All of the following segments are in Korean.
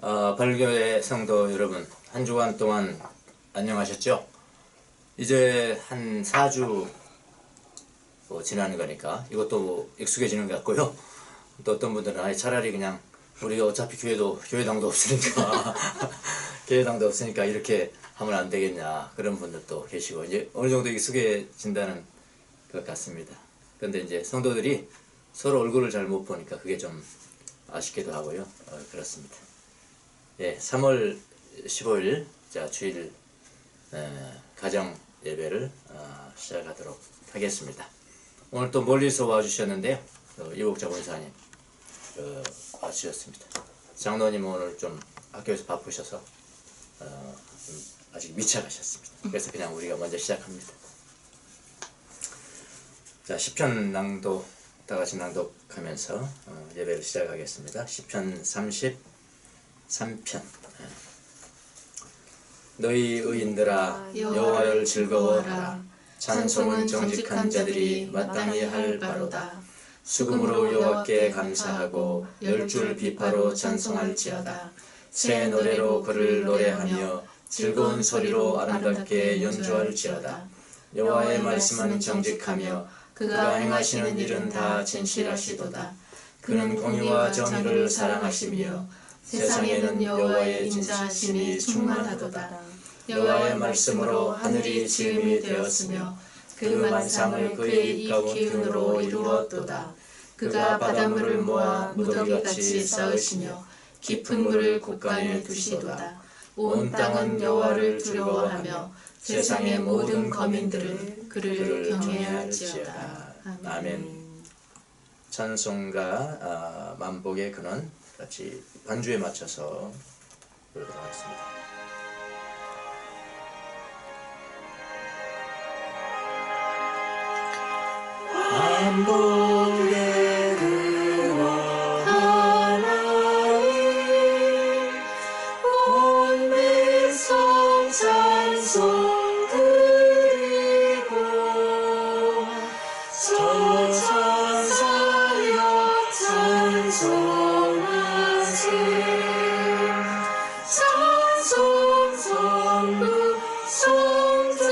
발교회 성도 여러분, 한 주간 동안 안녕하셨죠? 이제 한 4주 지나는 거니까 이것도 익숙해지는 것 같고요. 또 어떤 분들은 차라리 그냥 우리가 어차피 교회당도 없으니까 교회당도 없으니까 이렇게 하면 안 되겠냐, 그런 분들도 계시고, 이제 어느 정도 익숙해진다는 것 같습니다. 그런데 이제 성도들이 서로 얼굴을 잘 못 보니까 그게 좀 아쉽기도 하고요. 그렇습니다. 예, 3월 15일 주일 가정 예배를 시작하도록 하겠습니다. 오늘 또 멀리서 와주셨는데요. 이복자 권사님 와주셨습니다. 장로님 오늘 좀 학교에서 바쁘셔서 아직 미쳐가셨습니다. 그래서 그냥 우리가 먼저 시작합니다. 자, 시편 낭독, 다 같이 낭독하면서 예배를 시작하겠습니다. 시편 33편. 너희 의인들아, 여호와를 즐거워하라. 찬송은 정직한 자들이 마땅히 할 바로다. 수금으로 여호와께 감사하고 열줄 비파로 찬송할지어다. 새 노래로 그를 노래하며 즐거운 소리로 아름답게 연주할지어다. 여호와의 말씀은 정직하며 그가 행하시는 일은 다 진실하시도다. 그는 공의와 정의를 사랑하시며 세상에는 여호와의 진실하심이 충만하도다. 여호와의 말씀으로 하늘이 지음이 되었으며 그 만상을 그의 입 기운으로 이루었도다. 그가 바닷물을 모아 무더기같이 쌓으시며 깊은 물을 곳간에 두시도다. 온 땅은 여호와를 두려워하며 세상의 모든 거민들은 그를 경외할지어다. 아멘. 찬송가 만복의 근원 같이 반주에 맞춰서 부르도록 하겠습니다. 만복의 근원 하나님, 온 백성 찬송 드리고 천사여 찬송하세. 찬송 성부 성자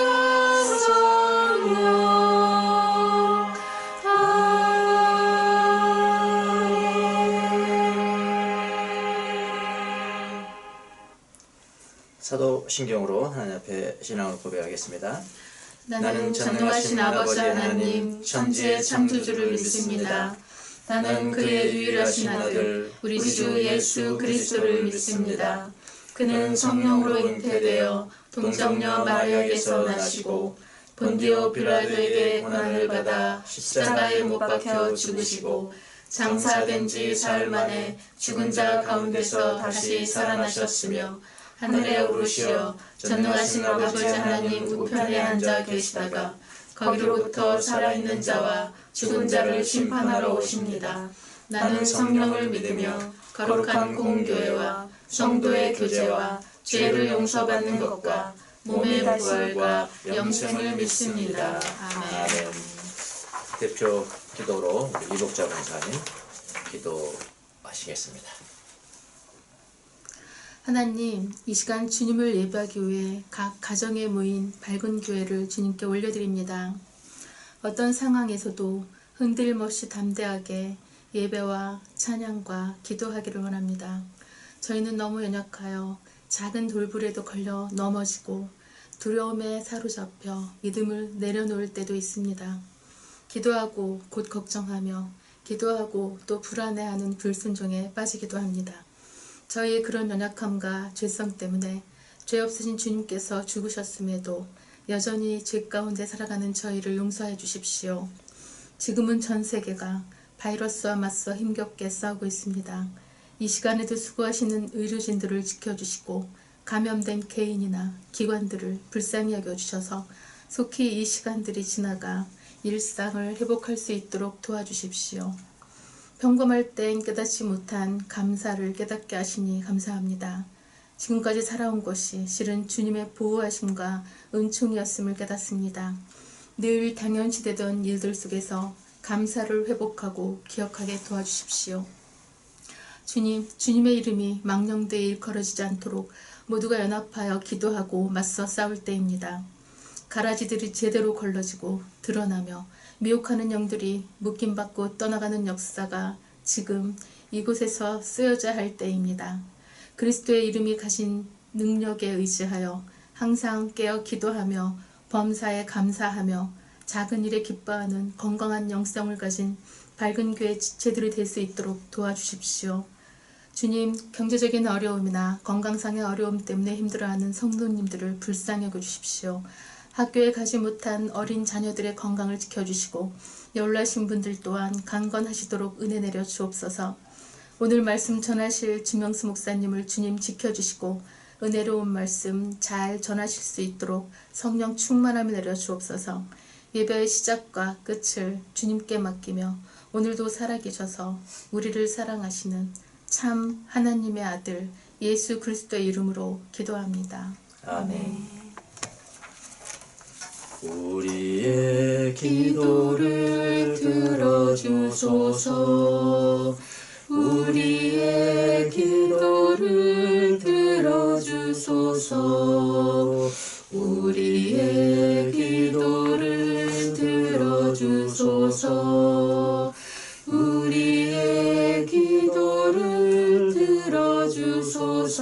성령 사도신경으로 하나님 앞에 신앙을 고백하겠습니다. 나는 전능하신 아버지 하나님 천지의 창조주를 믿습니다. 나는 그의 유일하신 아들 우리 주 예수 그리스도를 믿습니다. 그는 성령으로 잉태되어 동정녀 마리아에게서 나시고 본디오 빌라도에게 고난을 받아 십자가에 못 박혀 죽으시고 장사된 지 사흘 만에 죽은 자 가운데서 다시 살아나셨으며 하늘에 오르시어 전능하신 아버지 하나님 우편에 앉아 계시다가 거기로부터 살아있는 자와 죽은 자를 심판하러 오십니다. 나는 성령을 믿으며 거룩한 공교회와 성도의 교제와 죄를 용서받는 것과 몸의 부활과 영생을 믿습니다. 아멘. 대표 기도로 이복자 권사님 기도하시겠습니다. 하나님, 이 시간 주님을 예배하기 위해 각 가정에 모인 밝은 교회를 주님께 올려드립니다. 어떤 상황에서도 흔들림 없이 담대하게 예배와 찬양과 기도하기를 원합니다. 저희는 너무 연약하여 작은 돌불에도 걸려 넘어지고 두려움에 사로잡혀 믿음을 내려놓을 때도 있습니다. 기도하고 곧 걱정하며 기도하고 또 불안해하는 불순종에 빠지기도 합니다. 저희의 그런 연약함과 죄성 때문에 죄 없으신 주님께서 죽으셨음에도 여전히 죄 가운데 살아가는 저희를 용서해 주십시오. 지금은 전 세계가 바이러스와 맞서 힘겹게 싸우고 있습니다. 이 시간에도 수고하시는 의료진들을 지켜주시고 감염된 개인이나 기관들을 불쌍히 여겨주셔서 속히 이 시간들이 지나가 일상을 회복할 수 있도록 도와주십시오. 평범할 땐 깨닫지 못한 감사를 깨닫게 하시니 감사합니다. 지금까지 살아온 것이 실은 주님의 보호하심과 은총이었음을 깨닫습니다. 늘 당연시되던 일들 속에서 감사를 회복하고 기억하게 도와주십시오. 주님의 이름이 망령되이 일컬어지지 않도록 모두가 연합하여 기도하고 맞서 싸울 때입니다. 가라지들이 제대로 걸러지고 드러나며 미혹하는 영들이 묶임받고 떠나가는 역사가 지금 이곳에서 쓰여져야 할 때입니다. 그리스도의 이름이 가진 능력에 의지하여 항상 깨어 기도하며 범사에 감사하며 작은 일에 기뻐하는 건강한 영성을 가진 밝은 교회 지체들이 될 수 있도록 도와주십시오. 주님, 경제적인 어려움이나 건강상의 어려움 때문에 힘들어하는 성도님들을 불쌍히 여겨주십시오. 학교에 가지 못한 어린 자녀들의 건강을 지켜주시고 연로하신 분들 또한 강건하시도록 은혜 내려 주옵소서. 오늘 말씀 전하실 주명수 목사님을 주님 지켜주시고 은혜로운 말씀 잘 전하실 수 있도록 성령 충만함을 내려 주옵소서. 예배의 시작과 끝을 주님께 맡기며 오늘도 살아계셔서 우리를 사랑하시는 참 하나님의 아들 예수 그리스도의 이름으로 기도합니다. 아멘. 우리의 기도를 들어주소서. 우리의 기도를 들어주소서. 우리의 기도를 들어주소서. 우리의 기도를 들어주소서.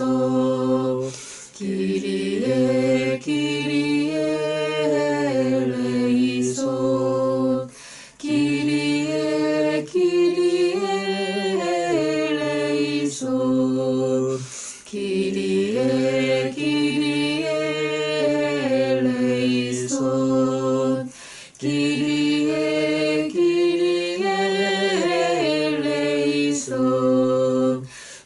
기리에 기리에 엘레이손. 기리에 기리에 엘레이손. 기리에 기리에 엘레이손. 기리에 기리에 엘레이손.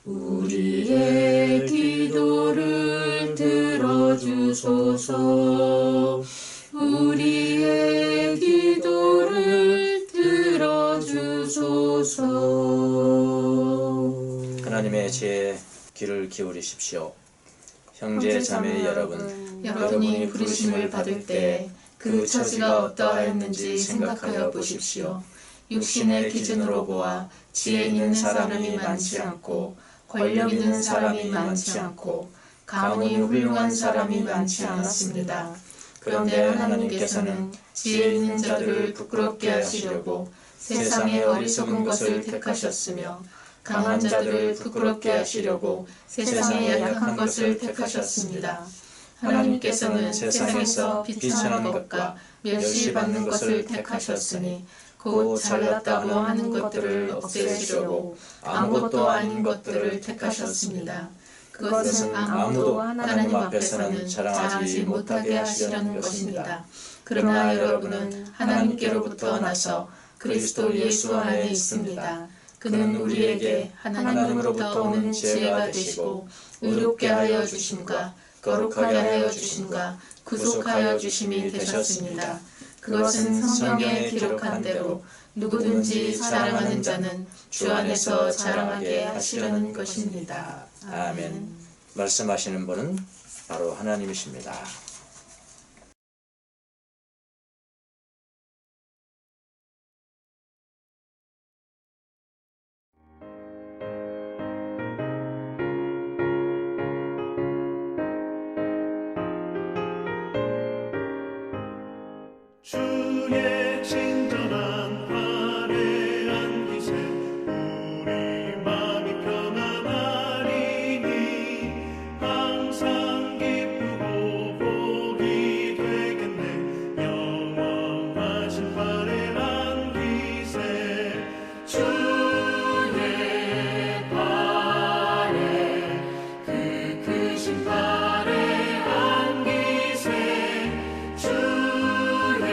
우리의 기도를 들어주소서. 우리의 기도를 들어주소서. 하나님의 제 귀를 기울이십시오. 형제 자매 여러분, 여러분이 부르심을 받을 때 그 처지가 어떠하였는지 생각하여 보십시오. 육신의 기준으로 보아 지혜 있는 사람이 많지 않고 권력 있는 사람이 많지 않고 가문이 훌륭한 사람이 많지 않았습니다. 그런데 하나님께서는 지혜 있는 자들을 부끄럽게 하시려고 세상의 어리석은 것을 택하셨으며 강한 자들을 부끄럽게 하시려고 세상의 약한 것을 택하셨습니다. 하나님께서는 세상에서 비천한 것과 멸시받는 것을 택하셨으니 곧 잘났다고 하는 것들을 없애시려고 아무것도 아닌 것들을 택하셨습니다. 그것은 아무도 하나님 앞에서는 자랑하지 못하게 하시려는 것입니다. 그러나 여러분은 하나님께로부터 나서 그리스도 예수 안에 있습니다. 그는 우리에게 하나님으로부터 오는 지혜가 되시고 의롭게 하여 주심과 거룩하게 하여 주심과 구속하여 주심이 되셨습니다. 그것은 성경에 기록한 대로 누구든지 사랑하는 자는 주 안에서 자랑하게 하시려는 것입니다. 아멘. 말씀하시는 분은 바로 하나님이십니다. 주의 친절한 화려한 기세 우리 마음이 편안하리니 항상 기쁘고 복이 되겠네. 영원하신 화려한 기세 주의 발에 그 크신 발에 안 기세 주의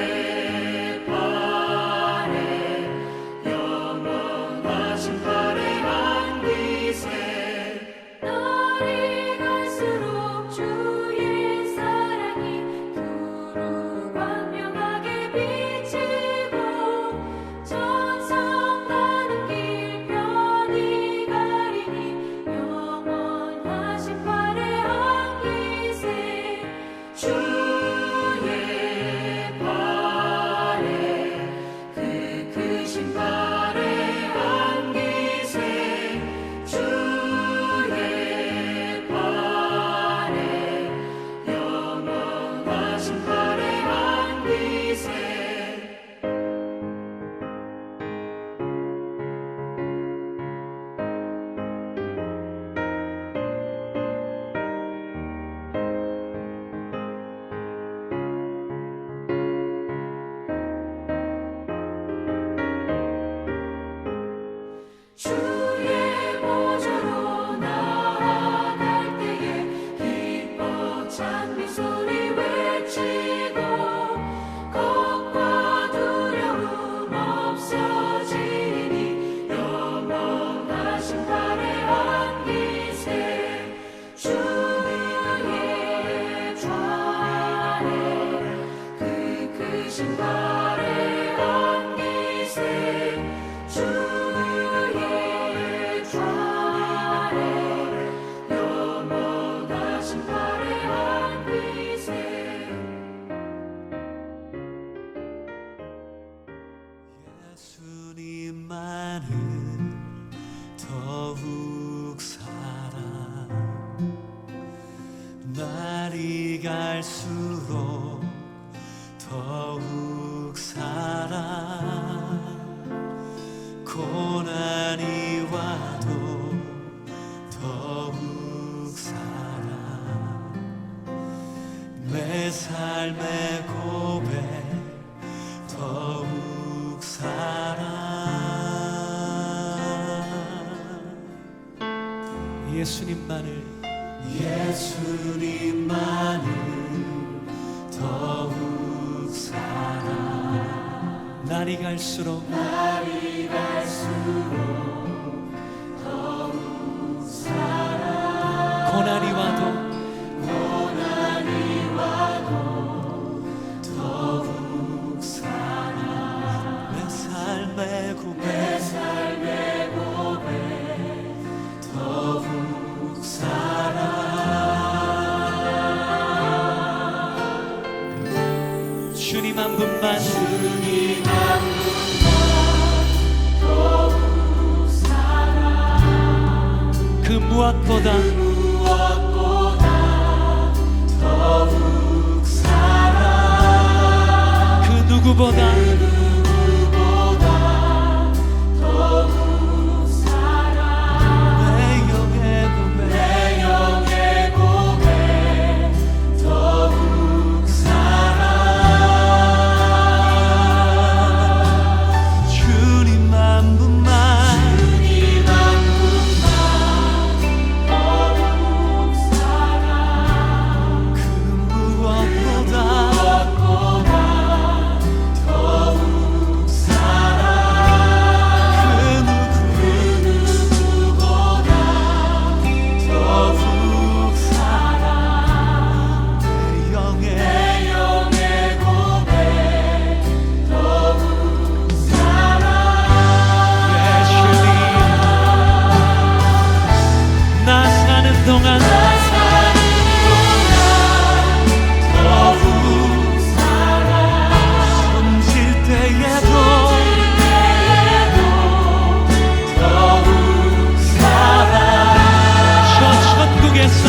나는 더욱 살아 날이 갈수록 더욱 살아 고난이 와도 더욱 살아 내 삶의 고백 더욱 살아 예수님만을 더욱 살아 날이 갈수록 더욱 살아 고난이 와도 더욱 살아 내 삶의 고백 더욱 살아 주님 한 분만 더욱 살아 그 무엇보다 더욱 살아 그 누구보다 더욱 살아 내 영의 고백 더욱 살아 주님 한 분만 더욱 살아 그 무엇보다 더욱 살아 그 누구보다 더욱 살아 내 영의 고백 더욱 살아 예수님 나 사는 동안 더욱 살아 숨질 때에도 더욱 살아 저 천국에서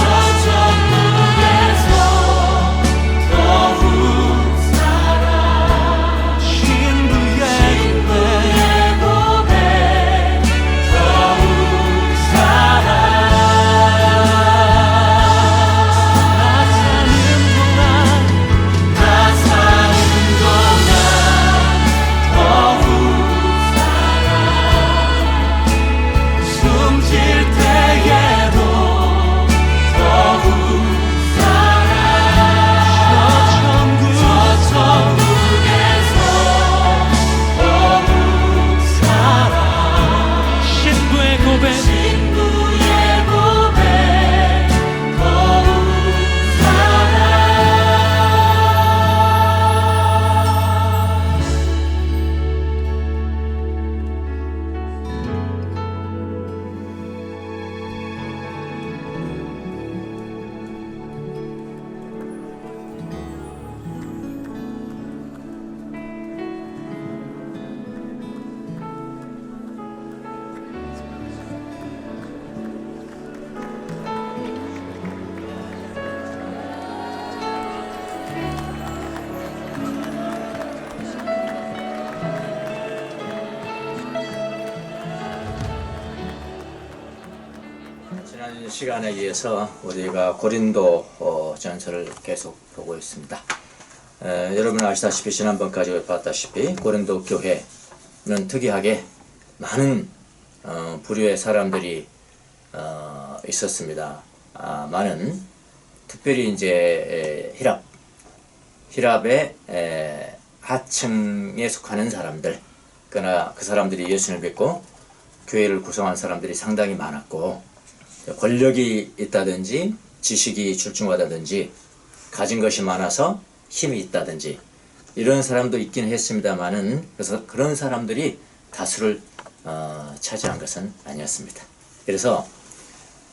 더욱 살아 신부의 고백 더욱 살아 나 사는 동안 더욱 살아 숨질 때에도 더욱 살아 저 천국에서 더욱 살아 신부의 고백 더욱 살아 지난 시간에 이어서 우리가 고린도 전서를 계속 보고 있습니다. 여러분 아시다시피 지난번까지 봤다시피 고린도 교회는 특이하게 많은 부류의 사람들이 있었습니다. 많은 특별히 이제 히랍의 하층에 속하는 사람들, 그러나 그 사람들이 예수를 믿고 교회를 구성한 사람들이 상당히 많았고, 권력이 있다든지 지식이 출중하다든지 가진 것이 많아서 힘이 있다든지 이런 사람도 있긴 했습니다만은, 그래서 그런 사람들이 다수를 차지한 것은 아니었습니다. 그래서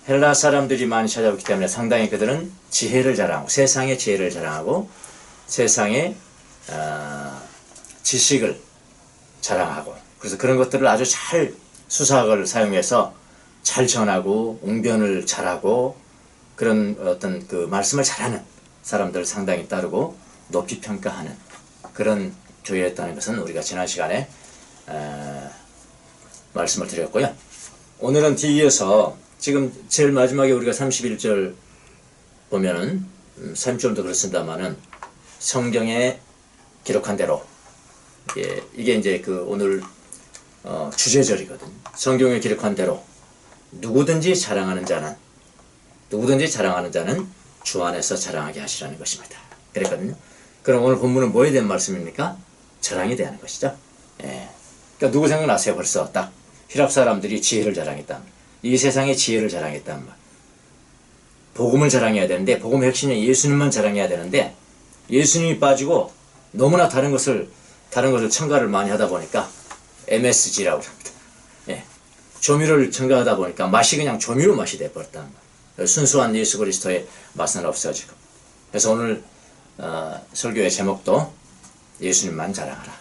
헬라 사람들이 많이 찾아왔기 때문에 상당히 그들은 지혜를 자랑하고, 세상의 지혜를 자랑하고, 세상의 지식을 자랑하고, 그래서 그런 것들을 아주 잘 수사학을 사용해서 잘 전하고 웅변을 잘하고 그런 어떤 그 말씀을 잘하는 사람들을 상당히 따르고 높이 평가하는 그런 교회였다는 것은 우리가 지난 시간에 말씀을 드렸고요. 오늘은 뒤이어서 지금 제일 마지막에 우리가 31절 보면은 30절도 그렇습니다만은 성경에 기록한 대로 이게 이제 그 오늘 주제절이거든요. 성경에 기록한 대로 누구든지 자랑하는 자는 주 안에서 자랑하게 하시라는 것입니다. 그랬거든요. 그럼 오늘 본문은 뭐에 대한 말씀입니까? 자랑에 대한 것이죠. 예. 그러니까 누구 생각나세요? 벌써 딱 히랍 사람들이 지혜를 자랑했다. 이 세상의 지혜를 자랑했단 말. 복음을 자랑해야 되는데 복음의 핵심은 예수님만 자랑해야 되는데 예수님이 빠지고 너무나 다른 것을 첨가를 많이 하다 보니까 MSG라고 합니다. 예. 조미료를 첨가하다 보니까 맛이 그냥 조미료 맛이 돼버렸다는 거예요. 순수한 예수 그리스도의 맛은 없어지고. 그래서 오늘 설교의 제목도 예수님만 자랑하라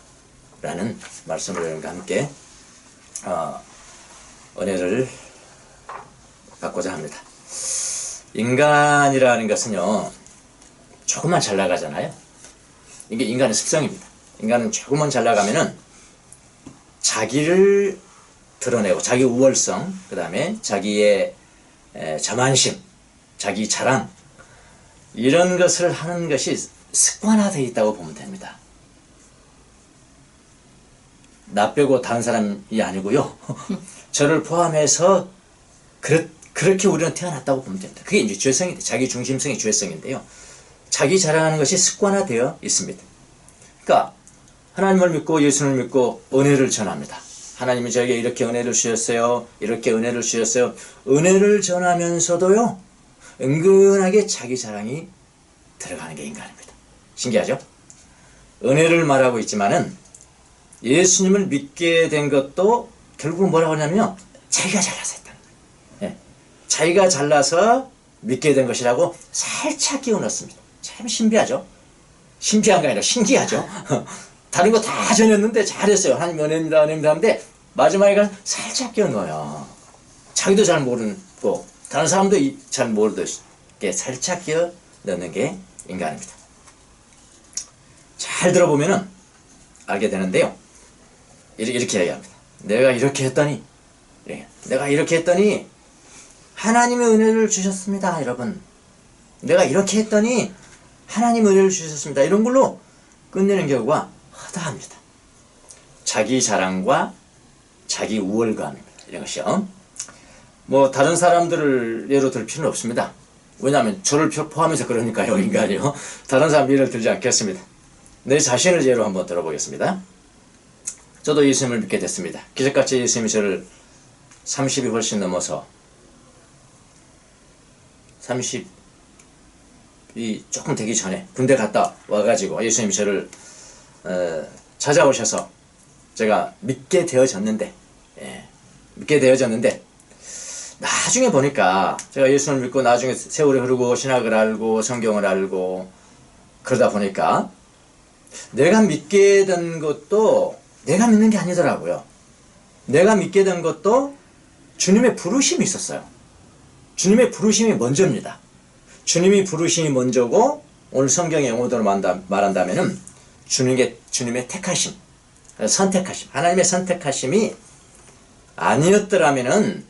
라는 말씀을 여러분과 함께 은혜를 갖고자 합니다. 인간이라는 것은요 조금만 잘 나가잖아요. 이게 인간의 습성입니다. 인간은 조금만 잘 나가면은 자기를 드러내고 자기 우월성, 그 다음에 자기의 자만심, 자기 자랑 이런 것을 하는 것이 습관화되어 있다고 보면 됩니다. 나 빼고 다른 사람이 아니고요. 저를 포함해서 그렇게 우리는 태어났다고 보면 됩니다. 그게 이제 죄성인데, 자기 중심성의 죄성인데요. 자기 자랑하는 것이 습관화되어 있습니다. 그러니까 하나님을 믿고 예수를 믿고 은혜를 전합니다. 하나님이 저에게 이렇게 은혜를 주셨어요. 이렇게 은혜를 주셨어요. 은혜를 전하면서도요. 은근하게 자기 자랑이 들어가는 게 인간입니다. 신기하죠? 은혜를 말하고 있지만은 예수님을 믿게 된 것도 결국은 뭐라고 하냐면요. 자기가 잘나서 했다는 거예요. 예. 자기가 잘나서 믿게 된 것이라고 살짝 끼워 넣습니다. 참 신비하죠? 신비한 게 아니라 신기하죠? 다른 거 다 전했는데 잘했어요. 하나님 은혜입니다, 은혜입니다 하는데 마지막에 가서 살짝 끼운 거예요. 자기도 잘 모르고 다른 사람도 잘 모르듯이 살짝 끼워 넣는 게 인간입니다. 잘 들어보면은 알게 되는데요. 이렇게 얘기합니다. 내가 이렇게 했더니 하나님의 은혜를 주셨습니다, 여러분. 내가 이렇게 했더니 하나님의 은혜를 주셨습니다. 이런 걸로 끝내는 경우가 허다합니다. 자기 자랑과 자기 우월감입니다. 이런 것이요. 뭐 다른 사람들을 예로 들 필요는 없습니다. 왜냐하면 저를 포함해서 그러니까요, 인간이요. 다른 사람 예를 들지 않겠습니다. 내 자신을 예로 한번 들어보겠습니다. 저도 예수님을 믿게 됐습니다. 기적같이 예수님이 저를 30이 훨씬 넘어서 30이 조금 되기 전에 군대 갔다 와가지고 예수님이 저를 찾아오셔서 제가 믿게 되어졌는데 나중에 보니까 제가 예수님을 믿고 나중에 세월이 흐르고 신학을 알고 성경을 알고 그러다 보니까 내가 믿게 된 것도 내가 믿는 게 아니더라고요. 내가 믿게 된 것도 주님의 부르심이 있었어요. 주님의 부르심이 먼저입니다. 주님의 부르심이 먼저고 오늘 성경의 영어대로 말한다면은 주님의 택하심, 선택하심, 하나님의 선택하심이 아니었더라면은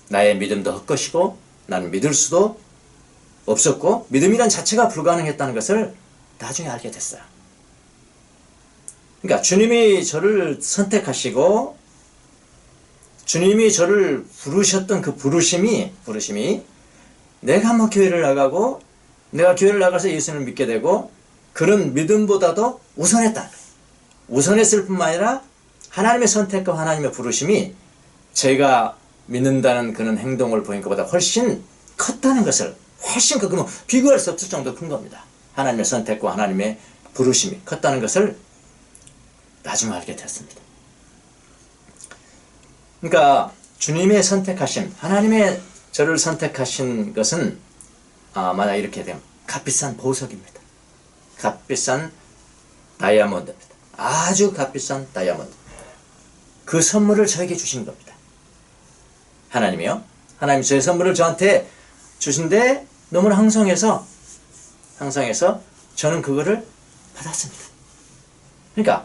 나의 믿음도 헛것이고 나는 믿을 수도 없었고 믿음이란 자체가 불가능했다는 것을 나중에 알게 됐어요. 그러니까 주님이 저를 선택하시고 주님이 저를 부르셨던 그 부르심이 내가 뭐 교회를 나가고 내가 교회를 나가서 예수님을 믿게 되고 그런 믿음보다도 우선했다. 우선했을 뿐만 아니라 하나님의 선택과 하나님의 부르심이 제가 믿는다는 그런 행동을 보인 것보다 훨씬 컸다는 것을 그러면 비교할 수 없을 정도로 큰 겁니다. 하나님의 선택과 하나님의 부르심이 컸다는 것을 나중에 알게 됐습니다. 그러니까 주님의 선택하심, 하나님의 저를 선택하신 것은 만약 이렇게 되면 값비싼 보석입니다. 값비싼 다이아몬드입니다. 아주 값비싼 다이아몬드. 그 선물을 저에게 주신 겁니다. 하나님이요. 하나님 제 선물을 저한테 주신데 너무나 항상해서 저는 그거를 받았습니다. 그러니까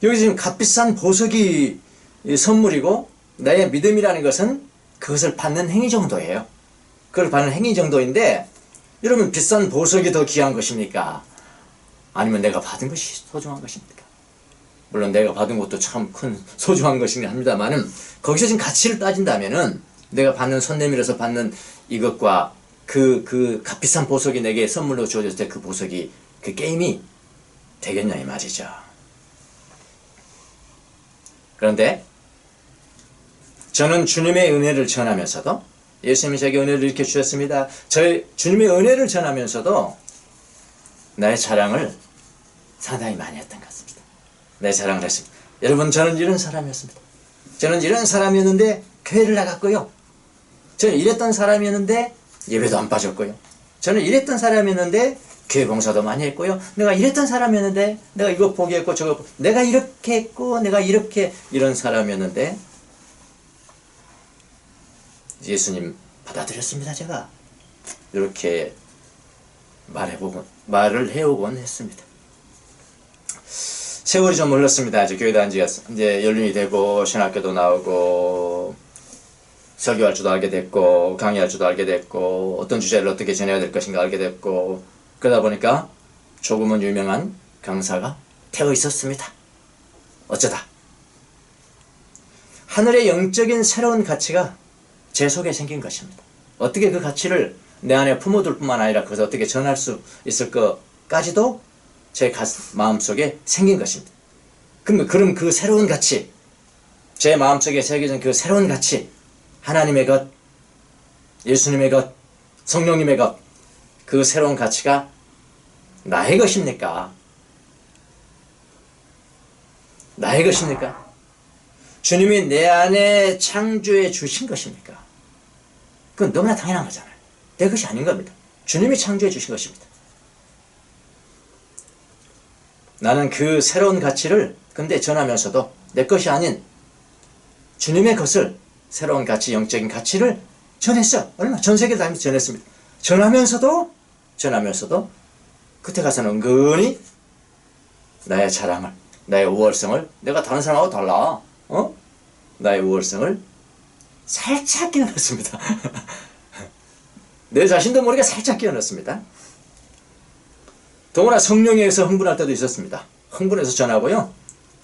여기 지금 값비싼 보석이 선물이고 나의 믿음이라는 것은 그것을 받는 행위 정도예요. 그걸 받는 행위 정도인데 여러분 비싼 보석이 더 귀한 것입니까? 아니면 내가 받은 것이 소중한 것입니까? 물론 내가 받은 것도 참 큰 소중한 것이긴 합니다만은 거기서 지금 가치를 따진다면은 내가 받는 손 내밀어서 받는 이것과 그 값비싼 보석이 내게 선물로 주어졌을 때 그 보석이 그 게임이 되겠냐 이 말이죠. 그런데 저는 주님의 은혜를 전하면서도 예수님이 제게 은혜를 이렇게 주셨습니다. 저희 주님의 은혜를 전하면서도 나의 자랑을 상당히 많이 했던 것 같습니다. 내 자랑을 했습니다. 여러분 저는 이런 사람이었습니다. 저는 이런 사람이었는데 교회를 나갔고요. 저는 이랬던 사람이었는데 예배도 안 빠졌고요. 저는 이랬던 사람이었는데 교회 봉사도 많이 했고요. 내가 이랬던 사람이었는데 내가 이거 포기했고 저거 내가 이렇게 했고 내가 이렇게 이런 사람이었는데 예수님 받아들였습니다. 제가 이렇게 말을 해오곤 했습니다. 세월이 좀 흘렀습니다. 이제 교회 다닌 지가 이제 연륜이 되고 신학교도 나오고 설교할 줄도 알게 됐고 강의할 줄도 알게 됐고 어떤 주제를 어떻게 전해야 될 것인가 알게 됐고 그러다 보니까 조금은 유명한 강사가 되어 있었습니다. 어쩌다 하늘의 영적인 새로운 가치가 제 속에 생긴 것입니다. 어떻게 그 가치를 내 안에 품어둘 뿐만 아니라 그것을 어떻게 전할 수 있을 것까지도 제 마음속에 생긴 것입니다. 그럼 그 새로운 가치, 제 마음속에 새겨진 그 새로운 가치, 하나님의 것, 예수님의 것, 성령님의 것, 그 새로운 가치가 나의 것입니까? 나의 것입니까? 주님이 내 안에 창조해 주신 것입니까? 그건 너무나 당연한 거잖아요. 내 것이 아닌 겁니다. 주님이 창조해 주신 것입니다. 나는 그 새로운 가치를 근데 전하면서도 내 것이 아닌 주님의 것을 새로운 가치, 영적인 가치를 전했어요. 전 세계를 다니면서 전했습니다. 전하면서도 그때 가서는 은근히 나의 자랑을, 나의 우월성을 내가 다른 사람하고 달라. 나의 우월성을 살짝 끼워넣습니다. 내 자신도 모르게 살짝 끼워넣습니다. 더구나 성령에 의해서 흥분할 때도 있었습니다. 흥분해서 전하고요.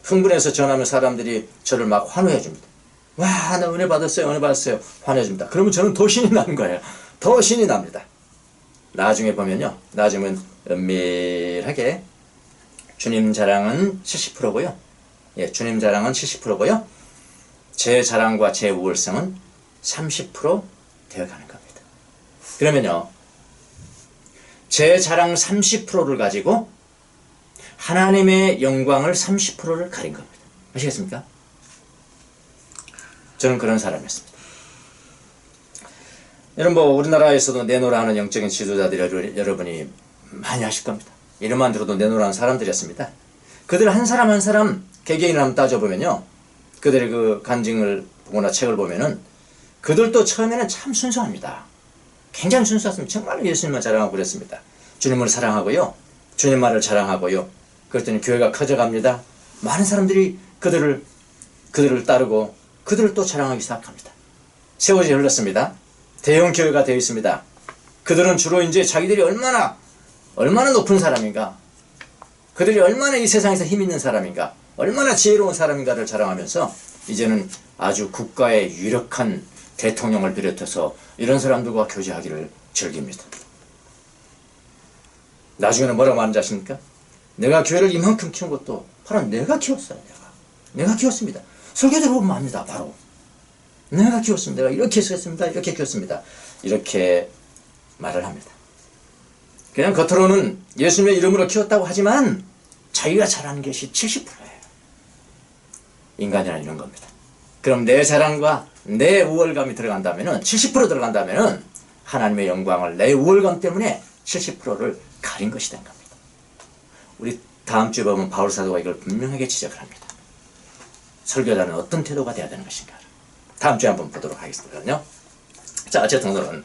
흥분해서 전하면 사람들이 저를 막 환호해 줍니다. 와, 나 은혜 받았어요. 은혜 받았어요. 환호해 줍니다. 그러면 저는 더 신이 나는 거예요. 더 신이 납니다. 나중에 보면요. 나중은 은밀하게 주님 자랑은 70%고요. 예, 주님 자랑은 70%고요. 제 자랑과 제 우월성은 30% 되어가는 겁니다. 그러면요. 제 자랑 30%를 가지고 하나님의 영광을 30%를 가린 겁니다. 아시겠습니까? 저는 그런 사람이었습니다. 여러분 우리나라에서도 내노라 하는 영적인 지도자들이 여러분이 많이 아실 겁니다. 이름만 들어도 내노라는 사람들이었습니다. 그들 한 사람 한 사람 개개인을 한번 따져보면요. 그들의 그 간증을 보거나 책을 보면은 그들도 처음에는 참 순수합니다. 굉장히 순수했습니다. 정말 예수님만 자랑하고 그랬습니다. 주님을 사랑하고요. 주님 말을 자랑하고요. 그랬더니 교회가 커져갑니다. 많은 사람들이 그들을 따르고 그들을 또 자랑하기 시작합니다. 세월이 흘렀습니다. 대형 교회가 되어 있습니다. 그들은 주로 이제 자기들이 얼마나 높은 사람인가, 그들이 얼마나 이 세상에서 힘 있는 사람인가, 얼마나 지혜로운 사람인가를 자랑하면서 이제는 아주 국가의 유력한 대통령을 비롯해서 이런 사람들과 교제하기를 즐깁니다. 나중에는 뭐라고 말하는지 아십니까? 내가 교회를 이만큼 키운 것도 바로 내가 키웠어요. 내가 키웠습니다. 설교대로 보면 압니다. 바로 내가 키웠습니다. 내가 이렇게 했습니다. 이렇게 키웠습니다. 이렇게 말을 합니다. 그냥 겉으로는 예수님의 이름으로 키웠다고 하지만 자기가 잘하는 것이 70%예요. 인간이란 이런 겁니다. 그럼 내 자랑과 내 우월감이 들어간다면은 70% 들어간다면은 하나님의 영광을 내 우월감 때문에 70%를 가린 것이 된 겁니다. 우리 다음 주에 보면 바울 사도가 이걸 분명하게 지적을 합니다. 설교자는 어떤 태도가 돼야 되는 것인가. 다음 주에 한번 보도록 하겠습니다. 자, 어쨌든 오늘은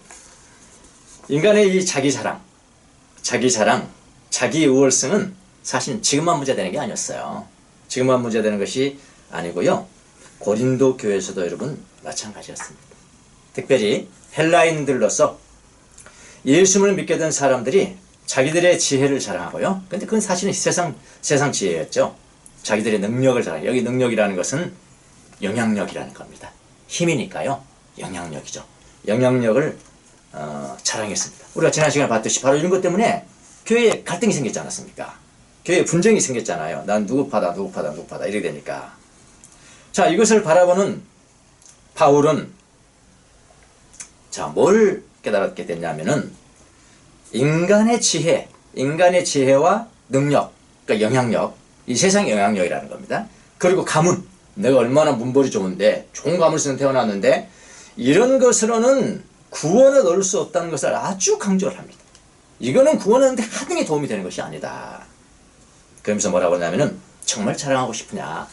인간의 이 자기 자랑, 자기 우월성은 사실 지금만 문제되는 게 아니었어요. 지금만 문제되는 것이 아니고요. 고린도 교회에서도 여러분 마찬가지였습니다. 특별히 헬라인들로서 예수님을 믿게 된 사람들이 자기들의 지혜를 자랑하고요. 근데 그건 사실은 세상 지혜였죠. 자기들의 능력을 자랑. 여기 능력이라는 것은 영향력이라는 겁니다. 힘이니까요. 영향력이죠. 영향력을 자랑했습니다. 우리가 지난 시간에 봤듯이 바로 이런 것 때문에 교회에 갈등이 생겼지 않았습니까? 교회에 분쟁이 생겼잖아요. 난 누구 파다 이렇게 되니까. 자, 이것을 바라보는 바울은 자, 뭘 깨달았게 됐냐면은 인간의 지혜와 능력, 그러니까 영향력, 이 세상의 영향력이라는 겁니다. 그리고 가문, 내가 얼마나 문벌이 좋은데 좋은 가문을 쓰는 태어났는데 이런 것으로는 구원을 얻을 수 없다는 것을 아주 강조를 합니다. 이거는 구원하는데 하등에 도움이 되는 것이 아니다. 그러면서 뭐라고 하냐면은 정말 자랑하고 싶으냐?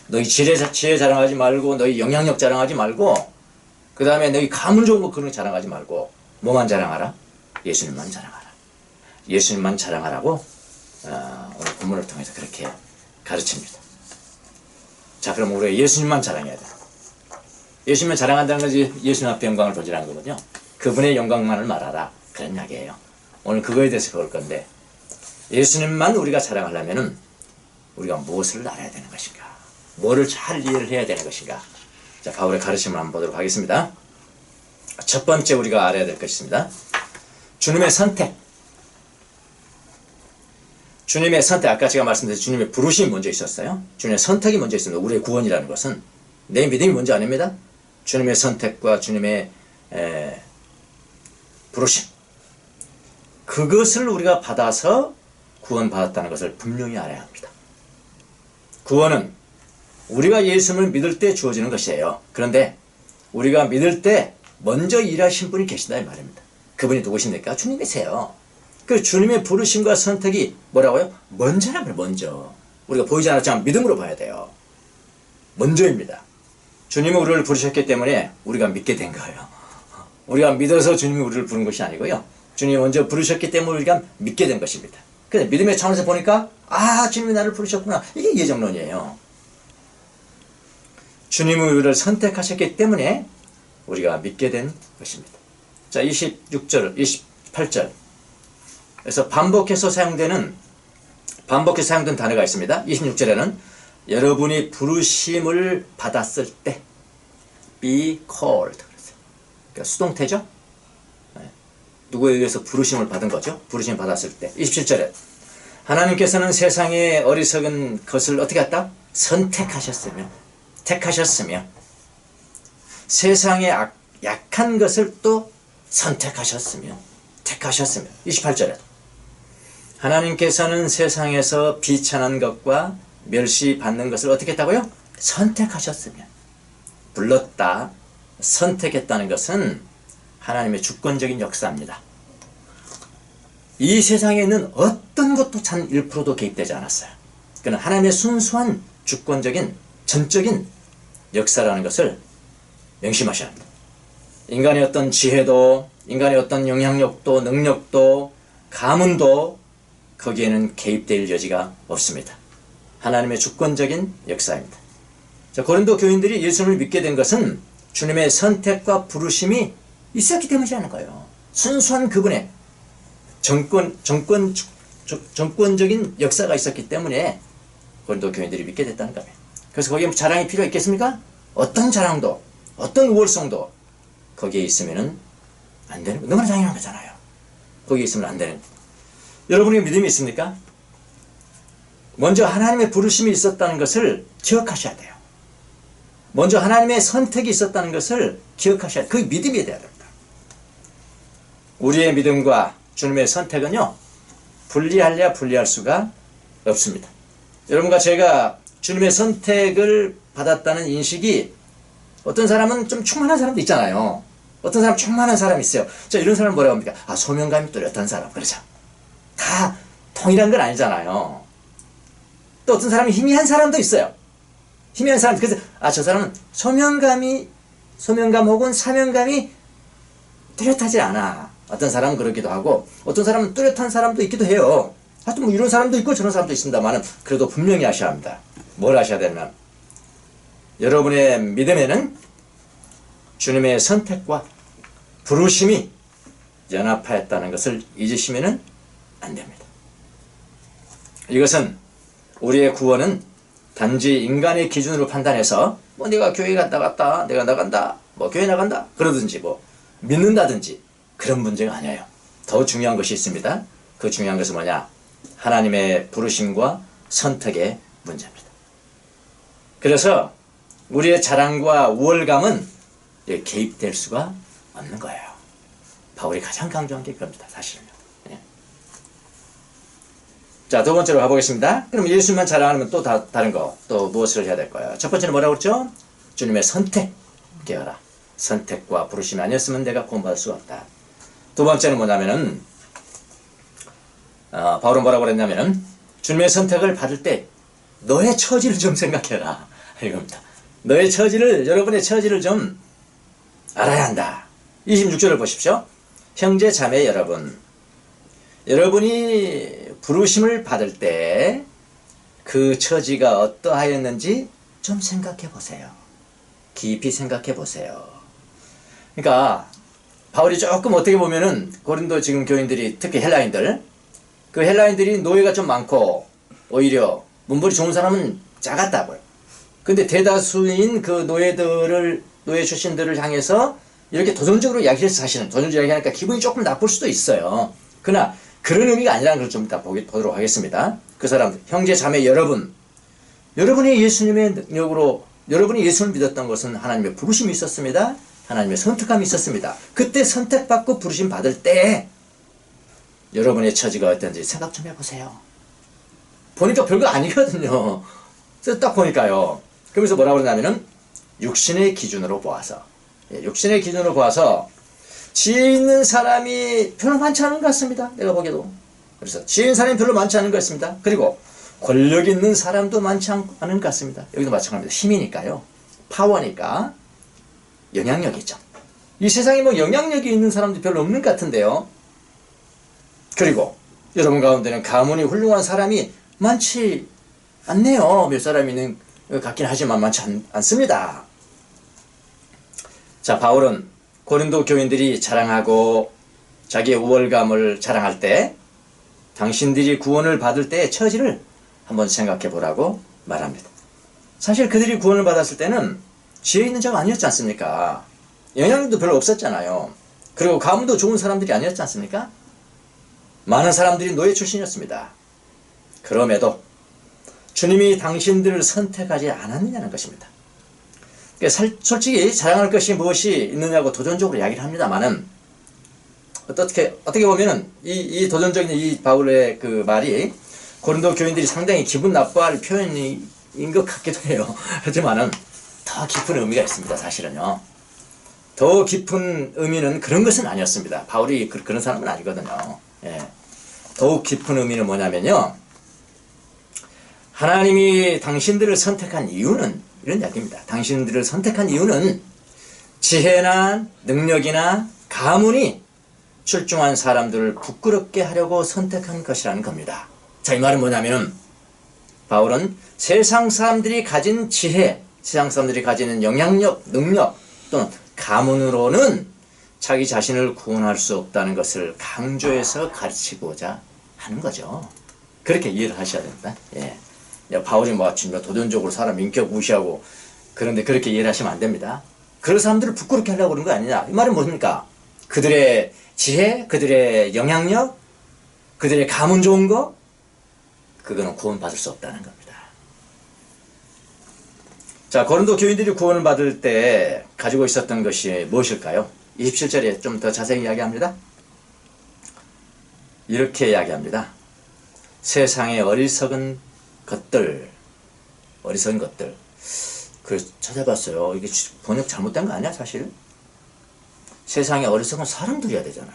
너희 지혜 자랑하지 말고 너희 영향력 자랑하지 말고 그 다음에 너희 가문 좋은 거 그런 거 자랑하지 말고 뭐만 자랑하라? 예수님만 자랑하라. 예수님만 자랑하라고 오늘 본문을 통해서 그렇게 가르칩니다. 자, 그럼 우리가 예수님만 자랑해야 돼. 예수님만 자랑한다는 것이 예수님 앞에 영광을 돌리라는 거거든요. 그분의 영광만을 말하라. 그런 이야기예요. 오늘 그거에 대해서 배울 건데 예수님만 우리가 자랑하려면은 우리가 무엇을 알아야 되는 것인가? 뭐를 잘 이해를 해야 되는 것인가? 자, 바울의 가르침을 한번 보도록 하겠습니다. 첫 번째 우리가 알아야 될 것이 있습니다. 주님의 선택. 주님의 선택, 아까 제가 말씀드린 주님의 부르심이 먼저 있었어요. 주님의 선택이 먼저 있습니다. 우리의 구원이라는 것은 내 믿음이 먼저 아닙니다. 주님의 선택과 주님의 부르심, 그것을 우리가 받아서 구원받았다는 것을 분명히 알아야 합니다. 구원은 우리가 예수님을 믿을 때 주어지는 것이에요. 그런데 우리가 믿을 때 먼저 일하신 분이 계신다 이 말입니다. 그분이 누구십니까? 주님이세요. 그 주님의 부르심과 선택이 뭐라고요? 먼저라면 먼저. 우리가 보이지 않았지만 믿음으로 봐야 돼요. 먼저입니다. 주님이 우리를 부르셨기 때문에 우리가 믿게 된 거예요. 우리가 믿어서 주님이 우리를 부른 것이 아니고요. 주님이 먼저 부르셨기 때문에 우리가 믿게 된 것입니다. 근데 믿음의 차원에서 보니까 주님이 나를 부르셨구나. 이게 예정론이에요. 주님이 우리를 선택하셨기 때문에 우리가 믿게 된 것입니다. 자, 26절, 28절. 그래서 반복해서 사용된 단어가 있습니다. 26절에는 여러분이 부르심을 받았을 때 be called. 그러니까 수동태죠. 누구에 의해서 부르심을 받은 거죠. 부르심을 받았을 때. 27절에 하나님께서는 세상의 어리석은 것을 어떻게 했다? 택하셨으며 세상의 약한 것을 또 택하셨으며 28절에 하나님께서는 세상에서 비천한 것과 멸시받는 것을 어떻게 했다고요? 선택하셨으며. 불렀다, 선택했다는 것은 하나님의 주권적인 역사입니다. 이 세상에 있는 어떤 것도 단 1%도 개입되지 않았어요. 그는 하나님의 순수한 주권적인 전적인 역사라는 것을 명심하셔야 합니다. 인간의 어떤 지혜도, 인간의 어떤 영향력도, 능력도, 가문도 거기에는 개입될 여지가 없습니다. 하나님의 주권적인 역사입니다. 자, 고린도 교인들이 예수님을 믿게 된 것은 주님의 선택과 부르심이 있었기 때문이라는 거예요. 순수한 그분의 정권적인 역사가 있었기 때문에 고린도 교인들이 믿게 됐다는 거예요. 그래서 거기에 자랑이 필요 있겠습니까? 어떤 자랑도, 어떤 우월성도 거기에 있으면은 안 되는 거. 너무나 당연한 거잖아요. 거기에 있으면 안 되는 거. 여러분의 믿음이 있습니까? 먼저 하나님의 부르심이 있었다는 것을 기억하셔야 돼요. 먼저 하나님의 선택이 있었다는 것을 기억하셔야 돼요. 그게 믿음이 돼야 됩니다. 우리의 믿음과 주님의 선택은요, 분리할 수가 없습니다. 여러분과 제가 주님의 선택을 받았다는 인식이, 어떤 사람은 좀 충만한 사람도 있잖아요. 어떤 사람 충만한 사람이 있어요. 자, 이런 사람 뭐라고 합니까? 소명감이 뚜렷한 사람. 그렇죠. 다 동일한 건 아니잖아요. 또 어떤 사람이 희미한 사람도 있어요. 힘이 있는 사람, 그래서 저 사람은 소명감 혹은 사명감이 뚜렷하지 않아. 어떤 사람은 그렇기도 하고 어떤 사람은 뚜렷한 사람도 있기도 해요. 하여튼 뭐 이런 사람도 있고 저런 사람도 있습니다만 그래도 분명히 하셔야 합니다. 뭘 하셔야 되냐면 여러분의 믿음에는 주님의 선택과 부르심이 연합하였다는 것을 잊으시면 안 됩니다. 이것은 우리의 구원은 단지 인간의 기준으로 판단해서 뭐 내가 교회 나갔다, 내가 나간다, 뭐 교회 나간다 그러든지 뭐 믿는다든지 그런 문제가 아니에요. 더 중요한 것이 있습니다. 그 중요한 것은 뭐냐? 하나님의 부르심과 선택의 문제입니다. 그래서 우리의 자랑과 우월감은 개입될 수가 없는 거예요. 바울이 가장 강조한 게 그겁니다. 사실은요. 예. 자, 두 번째로 가보겠습니다. 그럼 예수님만 자랑하면 또 다른 거, 또 무엇을 해야 될까요? 첫 번째는 뭐라고 그랬죠? 주님의 선택 깨어라. 선택과 부르심이 아니었으면 내가 구원받을 수가 없다. 두 번째는 뭐냐면은 바울은 뭐라고 그랬냐면은 주님의 선택을 받을 때 너의 처지를 좀 생각해라 이겁니다. 너의 처지를, 여러분의 처지를 좀 알아야 한다. 26절을 보십시오. 형제 자매 여러분, 여러분이 부르심을 받을 때 그 처지가 어떠하였는지 좀 생각해 보세요. 깊이 생각해 보세요. 그러니까 바울이 조금 어떻게 보면은 고린도 지금 교인들이, 특히 헬라인들, 그 헬라인들이 노예가 좀 많고 오히려 문벌이 좋은 사람은 작았다고요. 근데 대다수인 그 노예 출신들을 향해서 이렇게 도전적으로 이야기해서, 사실은 도전적으로 이야기하니까 기분이 조금 나쁠 수도 있어요. 그러나 그런 의미가 아니라는 걸 좀 이따 보도록 하겠습니다. 그 사람들, 형제 자매 여러분, 여러분이 예수님의 능력으로, 여러분이 예수를 믿었던 것은 하나님의 부르심이 있었습니다. 하나님의 선택감이 있었습니다. 그때 선택받고 부르심 받을 때 여러분의 처지가 어떤지 생각 좀 해보세요. 보니까 별거 아니거든요. 그래서 딱 보니까요. 그러면서 뭐라고 그러냐면은 육신의 기준으로 보아서, 육신의 기준으로 보아서 지혜 있는 사람이 별로 많지 않은 것 같습니다. 내가 보기에도. 그래서 지혜 있는 사람이 별로 많지 않은 것 같습니다. 그리고 권력 있는 사람도 많지 않은 것 같습니다. 여기도 마찬가지입니다. 힘이니까요. 파워니까 영향력이죠. 이 세상에 뭐 영향력이 있는 사람도 별로 없는 것 같은데요. 그리고 여러분 가운데는 가문이 훌륭한 사람이 많지 않네요. 몇 사람 있는 것 같긴 하지만 많지 않습니다. 자, 바울은 고린도 교인들이 자랑하고 자기의 우월감을 자랑할 때 당신들이 구원을 받을 때의 처지를 한번 생각해 보라고 말합니다. 사실 그들이 구원을 받았을 때는 지혜 있는 자가 아니었지 않습니까? 영향력도 별로 없었잖아요. 그리고 가문도 좋은 사람들이 아니었지 않습니까? 많은 사람들이 노예 출신이었습니다. 그럼에도 주님이 당신들을 선택하지 않았느냐는 것입니다. 솔직히 자랑할 것이 무엇이 있느냐고 도전적으로 이야기를 합니다만은, 어떻게 보면은 이 도전적인 이 바울의 그 말이 고린도 교인들이 상당히 기분 나빠할 표현인 것 같기도 해요. 하지만은 더 깊은 의미가 있습니다. 사실은요. 더 깊은 의미는 그런 것은 아니었습니다. 바울이 그런 사람은 아니거든요. 예. 더욱 깊은 의미는 뭐냐면요. 하나님이 당신들을 선택한 이유는 이런 이야기입니다. 당신들을 선택한 이유는 지혜나 능력이나 가문이 출중한 사람들을 부끄럽게 하려고 선택한 것이라는 겁니다. 자, 이 말은 뭐냐면 바울은 세상 사람들이 가진 지혜, 세상 사람들이 가지는 영향력, 능력 또는 가문으로는 자기 자신을 구원할 수 없다는 것을 강조해서 가르치고자 하는 거죠. 그렇게 이해를 하셔야 됩니다. 예. 바울이 뭐 도전적으로 사람 인격 무시하고 그런데 그렇게 이해를 하시면 안 됩니다. 그런 사람들을 부끄럽게 하려고 그런 거 아니냐. 이 말은 뭡니까? 그들의 지혜, 그들의 영향력, 그들의 가문 좋은 거, 그거는 구원받을 수 없다는 겁니다. 자, 고린도 교인들이 구원을 받을 때 가지고 있었던 것이 무엇일까요? 27절에 좀 더 자세히 이야기합니다. 이렇게 이야기합니다. 세상의 어리석은 것들. 그래서 찾아봤어요. 이게 번역 잘못된 거 아니야, 사실? 세상에 어리석은 사람들이어야 되잖아요.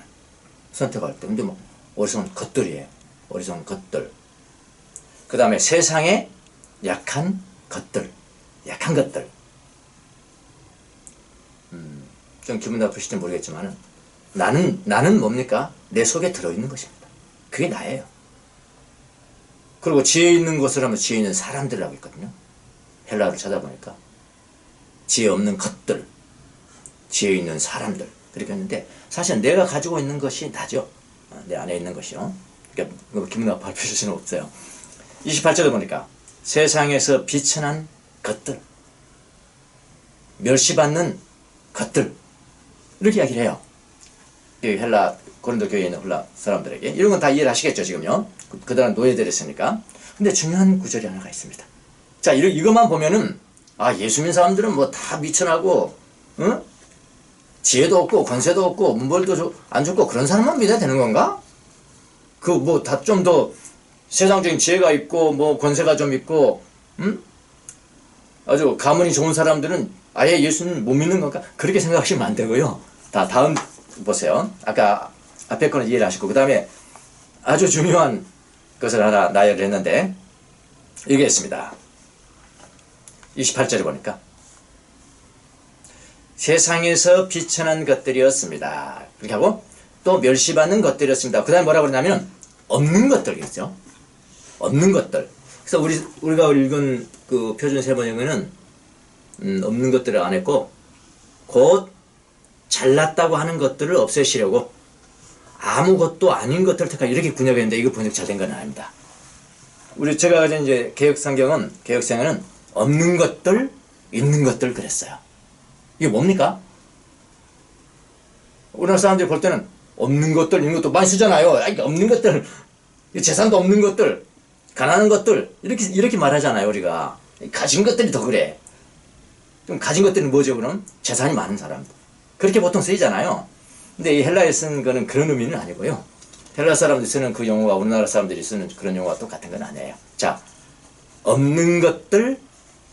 선택할 때. 근데 뭐, 어리석은 것들이에요. 어리석은 것들. 그 다음에 세상에 약한 것들. 약한 것들. 좀 기분 나쁘실지 모르겠지만 나는 뭡니까? 내 속에 들어있는 것입니다. 그게 나예요. 그리고 지혜 있는 것을 하면 지혜 있는 사람들이라고 있거든요. 헬라어를 찾아보니까 지혜 없는 것들, 지혜 있는 사람들 그렇게 했는데 사실 내가 가지고 있는 것이 나죠. 내 안에 있는 것이요. 그러니까 기분 나빠할 필요는 없어요. 28절에 보니까 세상에서 비천한 것들, 멸시받는 것들 이렇게 이야기를 해요. 헬라 고린도 교회에 있는 헬라 사람들에게 이런 건 다 이해를 하시겠죠 지금요. 그들은 노예들이 있으니까. 근데 중요한 구절이 하나가 있습니다. 자 이것만 보면은 예수 믿는 사람들은 뭐 다 미천하고 지혜도 없고 권세도 없고 문벌도 안 좋고 그런 사람만 믿어야 되는 건가? 그 뭐 다 좀 더 세상적인 지혜가 있고 뭐 권세가 좀 있고 아주 가문이 좋은 사람들은 아예 예수님 못 믿는 건가? 그렇게 생각하시면 안 되고요. 다음 보세요. 아까 앞에 거는 이해를 하시고 그 다음에 아주 중요한 것을 하나 나열을 했는데 얘기했습니다. 28절에 보니까 세상에서 비천한 것들이었습니다. 그렇게 하고 또 멸시받는 것들이었습니다. 그 다음에 뭐라고 그러냐면 없는 것들이겠죠. 없는 것들. 그래서 우리가 읽은 그 표준 세번역에는 없는 것들을 안 했고 곧 잘났다고 하는 것들을 없애시려고 아무것도 아닌 것들을 택하 이렇게 군역했는데 이거 번역 잘 된 건 아닙니다. 제가 가진 이제 개혁성에는 없는 것들, 있는 것들 그랬어요. 이게 뭡니까? 우리나라 사람들이 볼 때는 없는 것들, 있는 것도 많이 쓰잖아요. 없는 것들, 재산도 없는 것들, 가난한 것들 이렇게 말하잖아요. 우리가 가진 것들이 더 그래. 좀 가진 것들은 뭐죠? 그럼 재산이 많은 사람 그렇게 보통 쓰이잖아요. 근데 이 헬라에 쓴 거는 그런 의미는 아니고요. 헬라 사람들이 쓰는 그 용어가 우리나라 사람들이 쓰는 그런 용어가 똑같은 건 아니에요. 자, 없는 것들,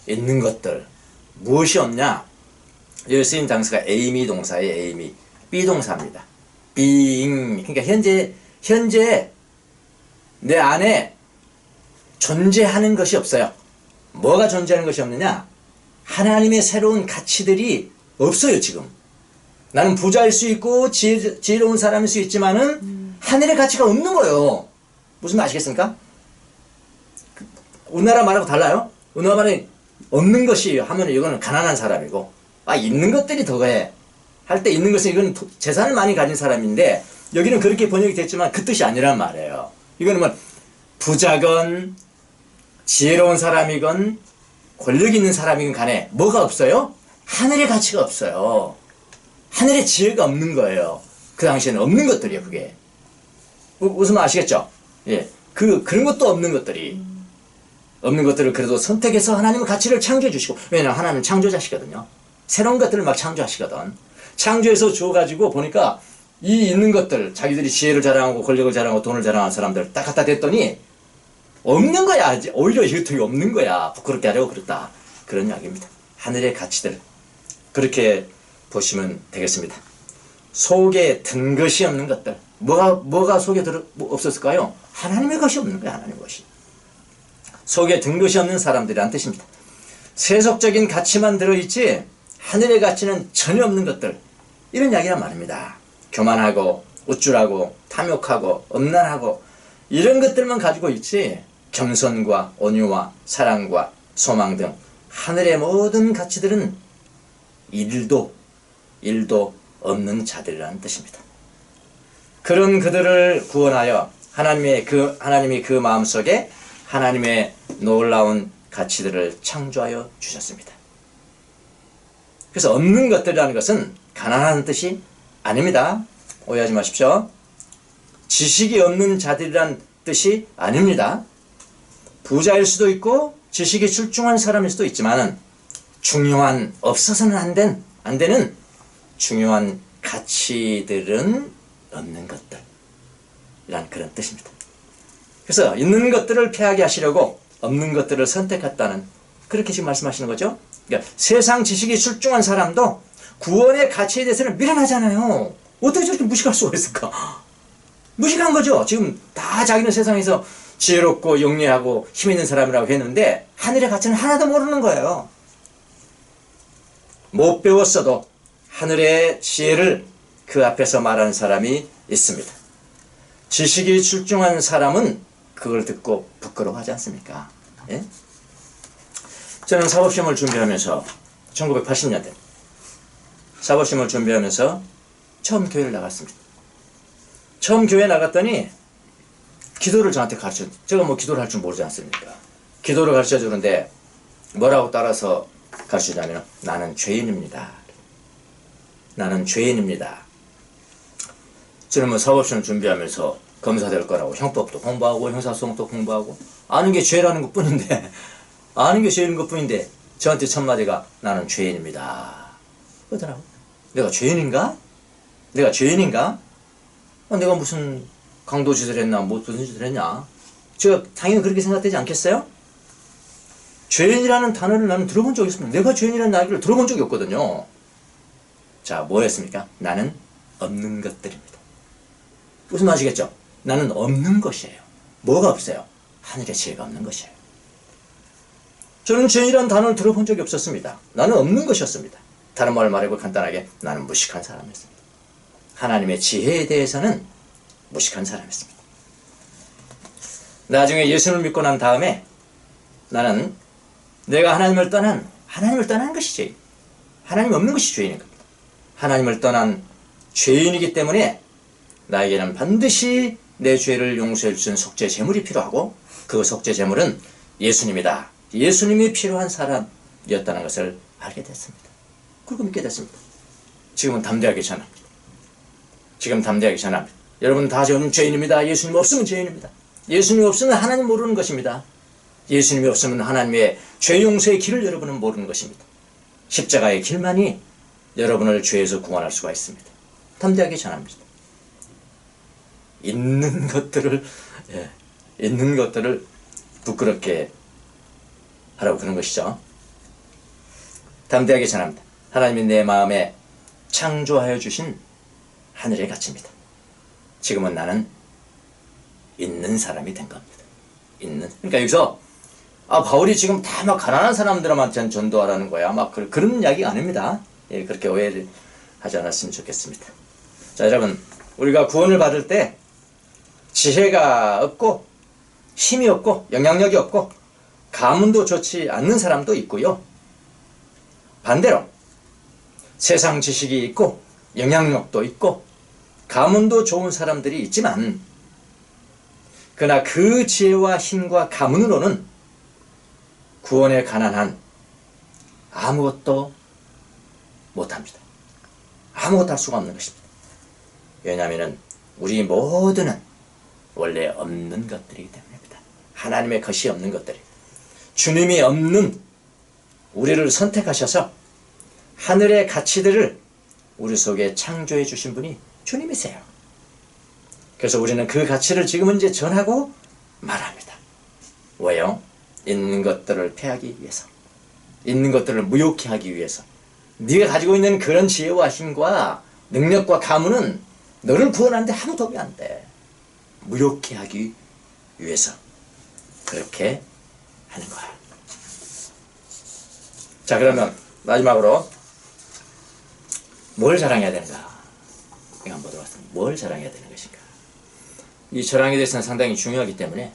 있는 것들 무엇이 없냐? 여기 쓰인 장사가 에이미 동사의 에이미 비동사입니다. being 그러니까 현재 내 안에 존재하는 것이 없어요. 뭐가 존재하는 것이 없느냐? 하나님의 새로운 가치들이 없어요. 지금 나는 부자일 수 있고 지혜로운 사람일 수 있지만은 하늘의 가치가 없는 거예요. 무슨 말 아시겠습니까? 우리나라 말하고 달라요. 우리나라 말에 없는 것이 하면 이거는 가난한 사람이고 있는 것들이 더해 할 때 있는 것은 이건 재산을 많이 가진 사람인데 여기는 그렇게 번역이 됐지만 그 뜻이 아니란 말이에요. 이거는 뭐 부자건 지혜로운 사람이건 권력 있는 사람이건 간에 뭐가 없어요? 하늘의 가치가 없어요. 하늘의 지혜가 없는 거예요. 그 당시에는 없는 것들이에요. 그게 무슨 말 아시겠죠? 예, 그런 것도 없는 것들이 없는 것들을 그래도 선택해서 하나님은 가치를 창조해 주시고 왜냐하면 하나님은 창조자시거든요. 새로운 것들을 막 창조하시거든. 창조해서 주어가지고 보니까 이 있는 것들 자기들이 지혜를 자랑하고 권력을 자랑하고 돈을 자랑하는 사람들 딱 갖다 댔더니 없는 거야. 오히려 이것들이 없는 거야. 부끄럽게 하려고 그랬다. 그런 이야기입니다. 하늘의 가치들 그렇게 보시면 되겠습니다. 속에 든 것이 없는 것들 뭐가 속에 없었을까요? 하나님의 것이 없는 거야. 하나님의 것이 속에 든 것이 없는 사람들이란 뜻입니다. 세속적인 가치만 들어있지 하늘의 가치는 전혀 없는 것들 이런 이야기란 말입니다. 교만하고 우쭐하고 탐욕하고 엄난하고 이런 것들만 가지고 있지 겸손과 온유와 사랑과 소망 등 하늘의 모든 가치들은 일도 없는 자들이라는 뜻입니다. 그런 그들을 구원하여 하나님이 그 마음속에 하나님의 놀라운 가치들을 창조하여 주셨습니다. 그래서 없는 것들이라는 것은 가난한 뜻이 아닙니다. 오해하지 마십시오. 지식이 없는 자들이란 뜻이 아닙니다. 부자일 수도 있고 지식이 출중한 사람일 수도 있지만 중요한 없어서는 안 되는 중요한 가치들은 없는 것들이란 그런 뜻입니다. 그래서 있는 것들을 피하게 하시려고 없는 것들을 선택했다는 그렇게 지금 말씀하시는 거죠. 그러니까 세상 지식이 출중한 사람도 구원의 가치에 대해서는 미련하잖아요. 어떻게 저렇게 무식할 수가 있을까? 무식한 거죠. 지금 다 자기는 세상에서 지혜롭고 영리하고 힘 있는 사람이라고 했는데 하늘의 가치는 하나도 모르는 거예요. 못 배웠어도 하늘의 지혜를 그 앞에서 말하는 사람이 있습니다. 지식이 출중한 사람은 그걸 듣고 부끄러워하지 않습니까? 예? 저는 사법시험을 준비하면서 1980년대 사법시험을 준비하면서 처음 교회를 나갔습니다. 처음 교회 나갔더니 기도를 저한테 가르쳐, 제가 뭐 기도를 할 줄 모르지 않습니까? 기도를 가르쳐 주는데 뭐라고 따라서 가르치냐면 나는 죄인입니다. 나는 죄인입니다. 저는 뭐 사법시험 준비하면서 검사 될 거라고 형법도 공부하고 형사소송도 공부하고 아는 게 죄라는 것 뿐인데 아는 게 죄인 것 뿐인데 저한테 첫 마디가 나는 죄인입니다. 그러더라고. 내가 죄인인가? 내가 죄인인가? 내가 무슨 강도짓을 했나 무슨 짓을 했냐? 제가 당연히 그렇게 생각되지 않겠어요? 죄인이라는 단어를 나는 들어본 적이 없습니다. 내가 죄인이라는 이야기를 들어본 적이 없거든요. 자, 뭐였습니까? 나는 없는 것들입니다. 무슨 말이시겠죠? 나는 없는 것이에요. 뭐가 없어요? 하늘의 지혜가 없는 것이에요. 저는 죄인이라는 단어를 들어본 적이 없었습니다. 나는 없는 것이었습니다. 다른 말을 말하고 간단하게 나는 무식한 사람이었습니다. 하나님의 지혜에 대해서는 무식한 사람이었습니다. 나중에 예수를 믿고 난 다음에 나는 내가 하나님을 떠난 것이지 하나님 없는 것이 죄인인 겁니다. 하나님을 떠난 죄인이기 때문에 나에게는 반드시 내 죄를 용서해 주신 속죄 제물이 필요하고 그 속죄 제물은 예수님이다. 예수님이 필요한 사람이었다는 것을 알게 됐습니다. 그리고 믿게 됐습니다. 지금은 담대하게 전합니다. 지금 담대하게 전합니다. 여러분 다 저는 죄인입니다. 예수님 없으면 죄인입니다. 예수님 없으면 하나님 모르는 것입니다. 예수님이 없으면 하나님의 죄 용서의 길을 여러분은 모르는 것입니다. 십자가의 길만이 여러분을 죄에서 구원할 수가 있습니다. 담대하게 전합니다. 있는 것들을 부끄럽게 하라고 그런 것이죠. 담대하게 전합니다. 하나님이 내 마음에 창조하여 주신 하늘의 가치입니다. 지금은 나는 있는 사람이 된 겁니다. 그러니까 여기서 바울이 지금 다 막 가난한 사람들한테 전도하라는 거야. 막 그런 이야기가 아닙니다. 예, 그렇게 오해를 하지 않았으면 좋겠습니다. 자, 여러분, 우리가 구원을 받을 때 지혜가 없고 힘이 없고 영향력이 없고 가문도 좋지 않는 사람도 있고요. 반대로 세상 지식이 있고 영향력도 있고 가문도 좋은 사람들이 있지만 그러나 그 지혜와 힘과 가문으로는 구원에 관한 한 아무것도 못합니다. 아무것도 할 수가 없는 것입니다. 왜냐하면 우리 모두는 원래 없는 것들이기 때문입니다. 하나님의 것이 없는 것들이 주님이 없는 우리를 선택하셔서 하늘의 가치들을 우리 속에 창조해 주신 분이 주님이세요. 그래서 우리는 그 가치를 지금 이제 전하고 말합니다. 왜요? 있는 것들을 패하기 위해서, 있는 것들을 무효케 하기 위해서. 네가 가지고 있는 그런 지혜와 힘과 능력과 가문은 너를 구원하는데 아무 도움이 안 돼. 무효케 하기 위해서 그렇게 하는 거야. 자, 그러면 마지막으로 뭘 자랑해야 되는가? 이거 한번 보도록 하겠습니다. 뭘 자랑해야 되는 것인가? 이 자랑에 대해서는 상당히 중요하기 때문에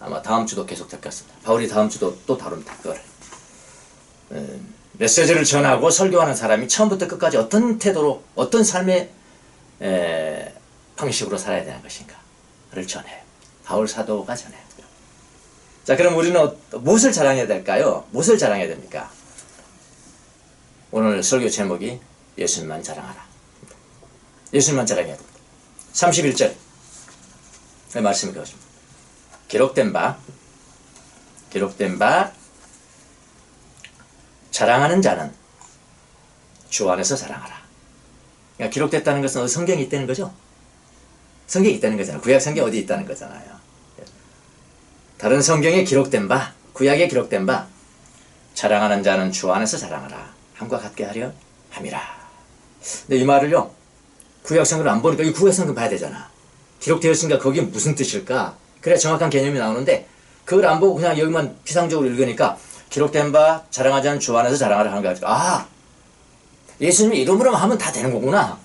아마 다음 주도 계속 될 것 같습니다. 바울이 다음 주도 또 다룹니다. 그걸. 메시지를 전하고 설교하는 사람이 처음부터 끝까지 어떤 태도로 어떤 삶의 방식으로 살아야 되는 것인가를 전해요. 바울 사도가 전해요. 자, 그럼 우리는 무엇을 자랑해야 될까요? 무엇을 자랑해야 됩니까? 오늘 설교 제목이 예수님만 자랑하라. 예수님만 자랑해야 됩니다. 31절 말씀이 그것입니다. 기록된 바 자랑하는 자는 주 안에서 자랑하라. 그러니까 기록됐다는 것은 성경에 있다는 거죠. 성경에 있다는 거잖아요. 구약 성경 어디 있다는 거잖아요. 다른 성경에 기록된 바, 구약에 기록된 바 자랑하는 자는 주 안에서 자랑하라. 함과 같게 하려 함이라. 근데 이 말을요, 구약 성경을 안 보니까 이 구약 성경 봐야 되잖아. 기록되었으니까 거기에 무슨 뜻일까? 그래야 정확한 개념이 나오는데 그걸 안 보고 그냥 여기만 피상적으로 읽으니까 기록된 바 자랑하지 않은 주 안에서 자랑하라 하는 거야. 예수님의 이름으로만 하면 다 되는 거구나.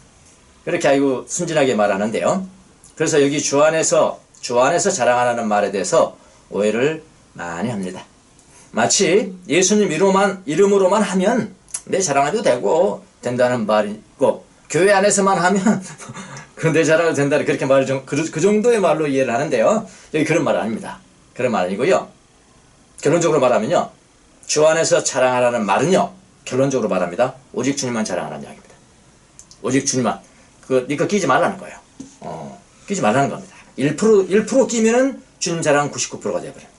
그렇게 알고 순진하게 말하는데요. 그래서 여기 주 안에서 자랑하라는 말에 대해서 오해를 많이 합니다. 마치 예수님 이름으로만 하면 내 자랑해도 되고 된다는 말이고, 교회 안에서만 하면 내 자랑해도 된다, 그렇게 그 정도의 말로 이해를 하는데요. 여기 그런 말 아닙니다. 그런 말 아니고요. 결론적으로 말하면요, 주 안에서 자랑하라는 말은요, 결론적으로 말합니다, 오직 주님만 자랑하라는 이야기입니다. 오직 주님만. 니거 끼지 말라는 거예요. 끼지 말라는 겁니다. 1% 끼면은 주님 자랑은 99%가 돼버립니다.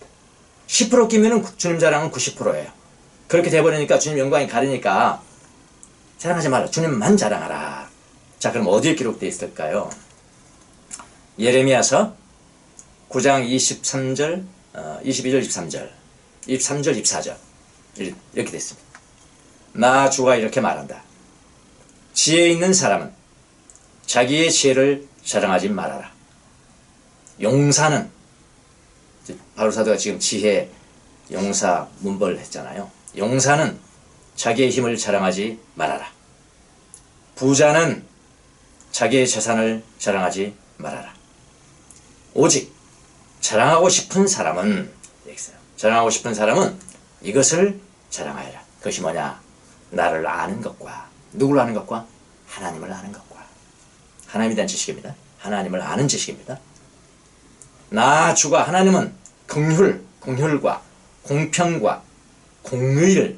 10% 끼면은 주님 자랑은 90%예요. 그렇게 돼버리니까 주님 영광이 가리니까 자랑하지 말라. 주님만 자랑하라. 자, 그럼 어디에 기록되어 있을까요? 예레미야서 9장 23절, 22절, 23절, 24절 이렇게 됐습니다. 나 주가 이렇게 말한다. 지혜 있는 사람은 자기의 지혜를 자랑하지 말아라. 용사는, 바울 사도가 지금 지혜, 용사 문벌을 했잖아요. 용사는 자기의 힘을 자랑하지 말아라. 부자는 자기의 재산을 자랑하지 말아라. 오직 자랑하고 싶은 사람은 이것을 자랑하여라. 그것이 뭐냐? 나를 아는 것과, 누구를 아는 것과? 하나님을 아는 것과. 하나님에 대한 지식입니다. 하나님을 아는 지식입니다. 나 주가 하나님은 긍휼과 공평과 공의를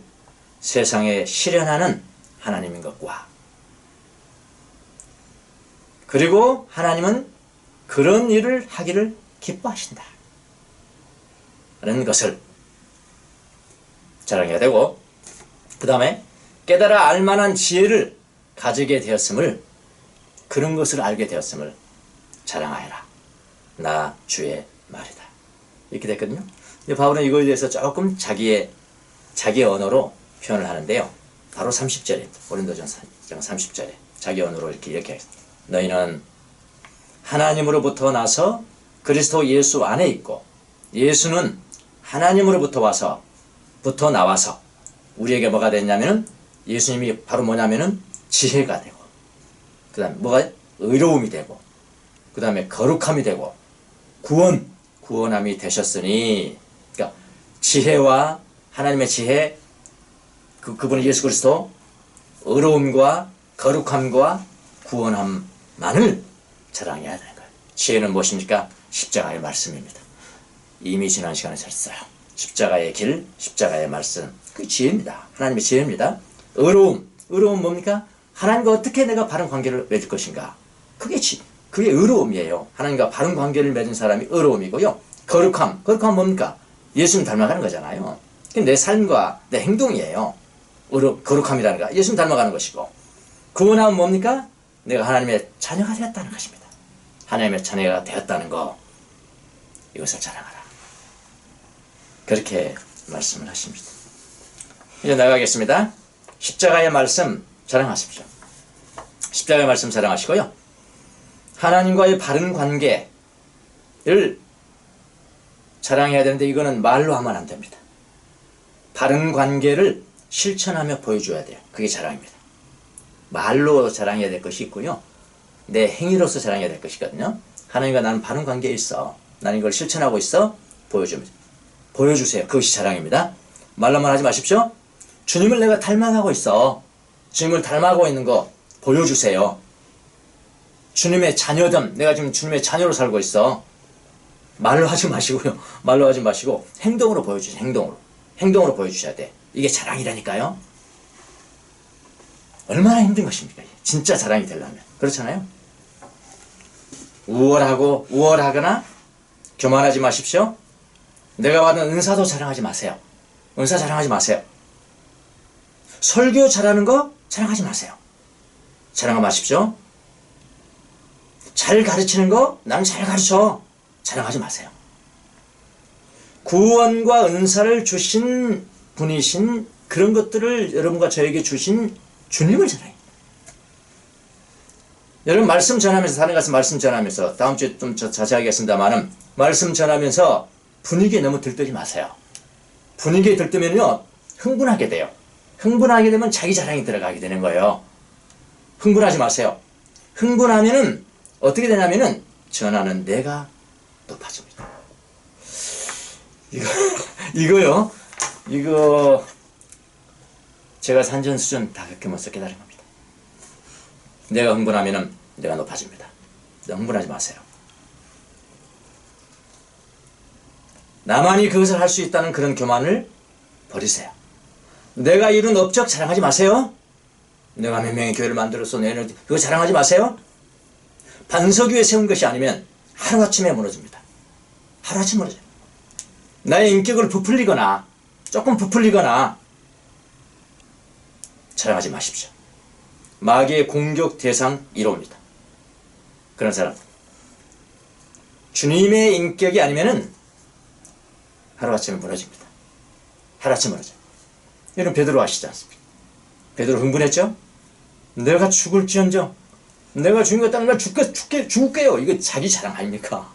세상에 실현하는 하나님인 것과, 그리고 하나님은 그런 일을 하기를 기뻐하신다 라는 것을 자랑해야 되고, 그 다음에 깨달아 알만한 지혜를 가지게 되었음을, 그런 것을 알게 되었음을 자랑하여라. 나 주의 말이다. 이렇게 됐거든요. 바울은 이거에 대해서 조금 자기 언어로 표현을 하는데요. 바로 30절에, 고린도전서 30절에 자기 언어로 이렇게 하겠습니다. 너희는 하나님으로부터 나서 그리스도 예수 안에 있고, 예수는 하나님으로부터 나와서 우리에게 뭐가 됐냐면은, 예수님이 바로 뭐냐면은 지혜가 되고, 그 다음에 뭐가? 의로움이 되고, 그 다음에 거룩함이 되고, 구원함이 되셨으니, 그러니까 지혜와 하나님의 지혜, 그분은 예수 그리스도, 의로움과 거룩함과 구원함만을 자랑해야 되는 거예요. 지혜는 무엇입니까? 십자가의 말씀입니다. 이미 지난 시간에 했어요. 십자가의 길, 십자가의 말씀, 그게 지혜입니다. 하나님의 지혜입니다. 의로움 뭡니까? 하나님과 어떻게 내가 바른 관계를 맺을 것인가? 그게 의로움이에요. 하나님과 바른 관계를 맺은 사람이 의로움이고요. 거룩함 뭡니까? 예수님 닮아가는 거잖아요. 내 삶과 내 행동이에요. 거룩함이라는 거, 예수님 닮아가는 것이고, 구원함은 뭡니까? 내가 하나님의 자녀가 되었다는 것입니다. 하나님의 자녀가 되었다는 거, 이것을 자랑하라. 그렇게 말씀을 하십니다. 이제 나가겠습니다. 십자가의 말씀 자랑하십시오. 십자가의 말씀 자랑하시고요. 하나님과의 바른 관계를 자랑해야 되는데, 이거는 말로 하면 안 됩니다. 바른 관계를 실천하며 보여줘야 돼요. 그게 자랑입니다. 말로 자랑해야 될 것이 있고요, 내 행위로서 자랑해야 될 것이 있거든요. 하나님과 나는 바른 관계에 있어, 나는 이걸 실천하고 있어, 보여주세요. 그것이 자랑입니다. 말로만 하지 마십시오. 주님을 내가 닮아가고 있어, 주님을 닮아가고 있는 거 보여주세요. 주님의 자녀됨, 내가 지금 주님의 자녀로 살고 있어. 말로 하지 마시고요. 말로 하지 마시고 행동으로 보여주세요. 행동으로 보여주셔야 돼. 이게 자랑이라니까요. 얼마나 힘든 것입니까? 진짜 자랑이 되려면. 그렇잖아요. 우월하거나 교만하지 마십시오. 내가 받은 은사도 자랑하지 마세요. 은사 자랑하지 마세요. 설교 잘하는 거 자랑하지 마세요. 자랑하지 마십시오. 잘 가르치는 거, 나는 잘 가르쳐, 자랑하지 마세요. 구원과 은사를 주신 분이신, 그런 것들을 여러분과 저에게 주신 주님을 자랑해요. 여러분 말씀 전하면서, 다른 가서 말씀 전하면서, 다음 주에 좀 자세하게 하겠습니다만은, 말씀 전하면서 분위기에 너무 들뜨지 마세요. 분위기에 들뜨면요 흥분하게 돼요. 흥분하게 되면 자기 자랑이 들어가게 되는 거예요. 흥분하지 마세요. 흥분하면은 어떻게 되냐면은 전하는 내가 높아집니다. 이거 제가 산전수전 다 겪으면서 깨달은 겁니다. 내가 흥분하면은 내가 높아집니다. 흥분하지 마세요. 나만이 그것을 할 수 있다는 그런 교만을 버리세요. 내가 이룬 업적 자랑하지 마세요. 내가 몇 명의 교회를 만들어서 내는 그거 자랑하지 마세요. 반석 위에 세운 것이 아니면 하루아침에 무너집니다. 하루아침에 무너져요. 나의 인격을 부풀리거나 조금 부풀리거나 자랑하지 마십시오. 마귀의 공격 대상 1호입니다. 그런 사람 주님의 인격이 아니면은 하루아침에 무너집니다. 하루아침에 무너져요. 여러분 베드로 아시지 않습니까? 베드로 흥분했죠? 내가 죽을지언정 내가 죽는 것 따르면 죽을게요. 이거 자기 자랑 아닙니까?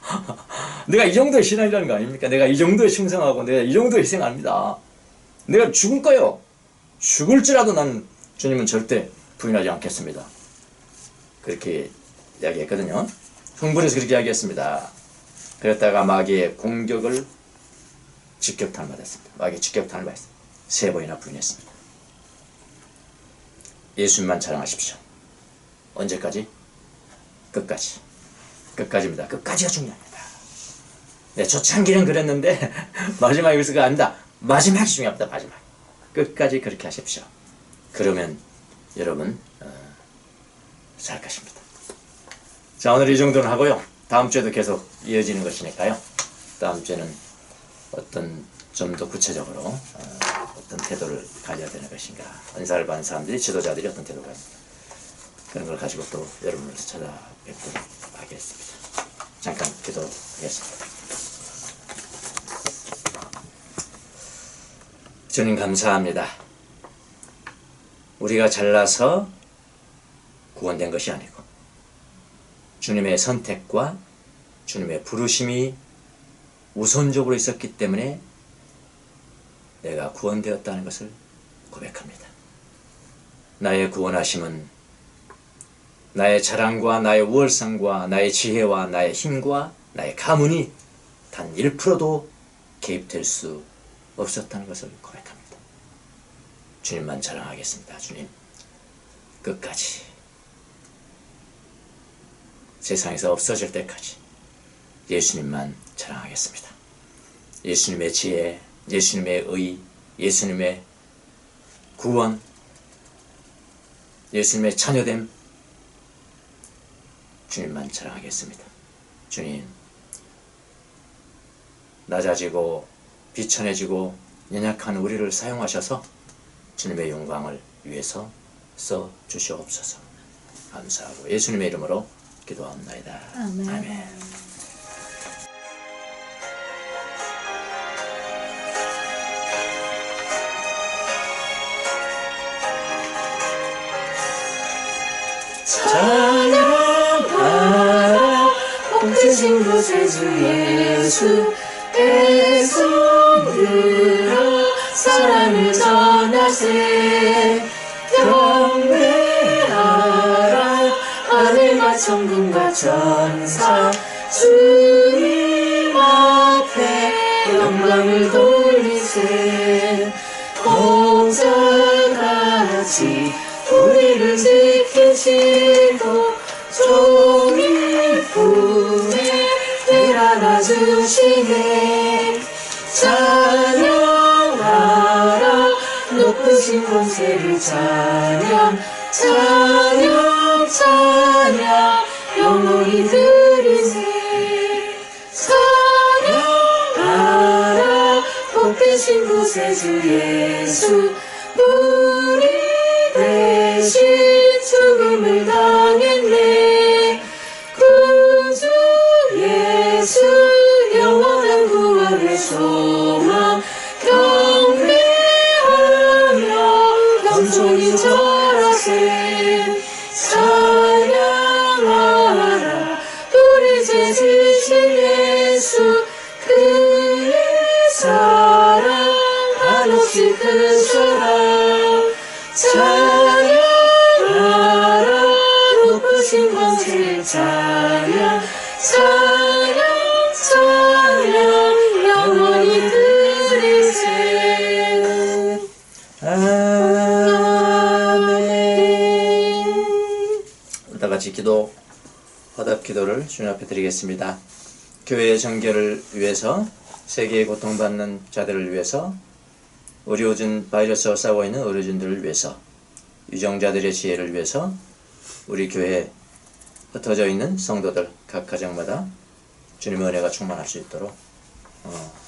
내가 이 정도의 신앙이라는 거 아닙니까? 내가 이 정도의 충성하고 내가 이 정도의 희생합니다. 내가 죽을 거예요. 죽을지라도 난 주님은 절대 부인하지 않겠습니다. 그렇게 이야기했거든요. 흥분해서 그렇게 이야기했습니다. 그랬다가 마귀의 공격을 직격탄을 맞았습니다. 마귀의 직격탄을 맞았습니다. 3번이나 부인했습니다. 예수님만 자랑하십시오. 언제까지? 끝까지. 끝까지입니다. 끝까지가 중요합니다. 네, 초창기는 그랬는데 마지막에 그래서가 아니다. 마지막이 중요합니다. 마지막. 끝까지 그렇게 하십시오. 그러면 여러분 살 것입니다. 자, 오늘 이 정도는 하고요. 다음 주에도 계속 이어지는 것이니까요. 다음 주에는 어떤 좀 더 구체적으로 어떤 태도를 가져야 되는 것인가, 은사를 받은 사람들이, 지도자들이 어떤 태도가 있는가, 그런 걸 가지고 또 여러분을 찾아뵙도록 하겠습니다. 잠깐 기도하겠습니다. 주님 감사합니다. 우리가 잘나서 구원된 것이 아니고 주님의 선택과 주님의 부르심이 우선적으로 있었기 때문에 내가 구원되었다는 것을 고백합니다. 나의 구원하심은 나의 자랑과 나의 우월성과 나의 지혜와 나의 힘과 나의 가문이 단 1%도 개입될 수 없었다는 것을 고백합니다. 주님만 자랑하겠습니다. 주님, 끝까지 세상에서 없어질 때까지 예수님만 자랑하겠습니다. 예수님의 지혜, 예수님의 의, 예수님의 구원, 예수님의 자녀됨, 주님만 자랑하겠습니다. 주님, 낮아지고 비천해지고 연약한 우리를 사용하셔서 주님의 영광을 위해서 써주시옵소서. 감사하고 예수님의 이름으로 기도합니다. 아멘. 아멘. 찬양하라 복되신 구세주 예수 애송 들어 사랑을 전하세. 경배하라 하늘과 천군과 천사 주님 앞에 영광을 돌리세. 공자같이 우리를 지키시고 종일 품에 일어나 주시네. 찬양하라 높으신 권세를 찬양 찬양 찬양 영원히 드리세. 찬양하라 복되신 구세주 예수 우리 대신 죽음을 당했네. 구주 예수 영원한 구원의 소망 경배하며 겸손히 절하세. 찬양하라 우리 죄 지신 예수 그의 사랑 한없이 크셔라. 같이 기도, 화답 기도를 주님 앞에 드리겠습니다. 교회의 정결을 위해서, 세계에 고통받는 자들을 위해서, 의료진 바이러스와 싸워 있는 의료진들을 위해서, 유정자들의 지혜를 위해서, 우리 교회에 흩어져 있는 성도들 각 가정마다 주님의 은혜가 충만할 수 있도록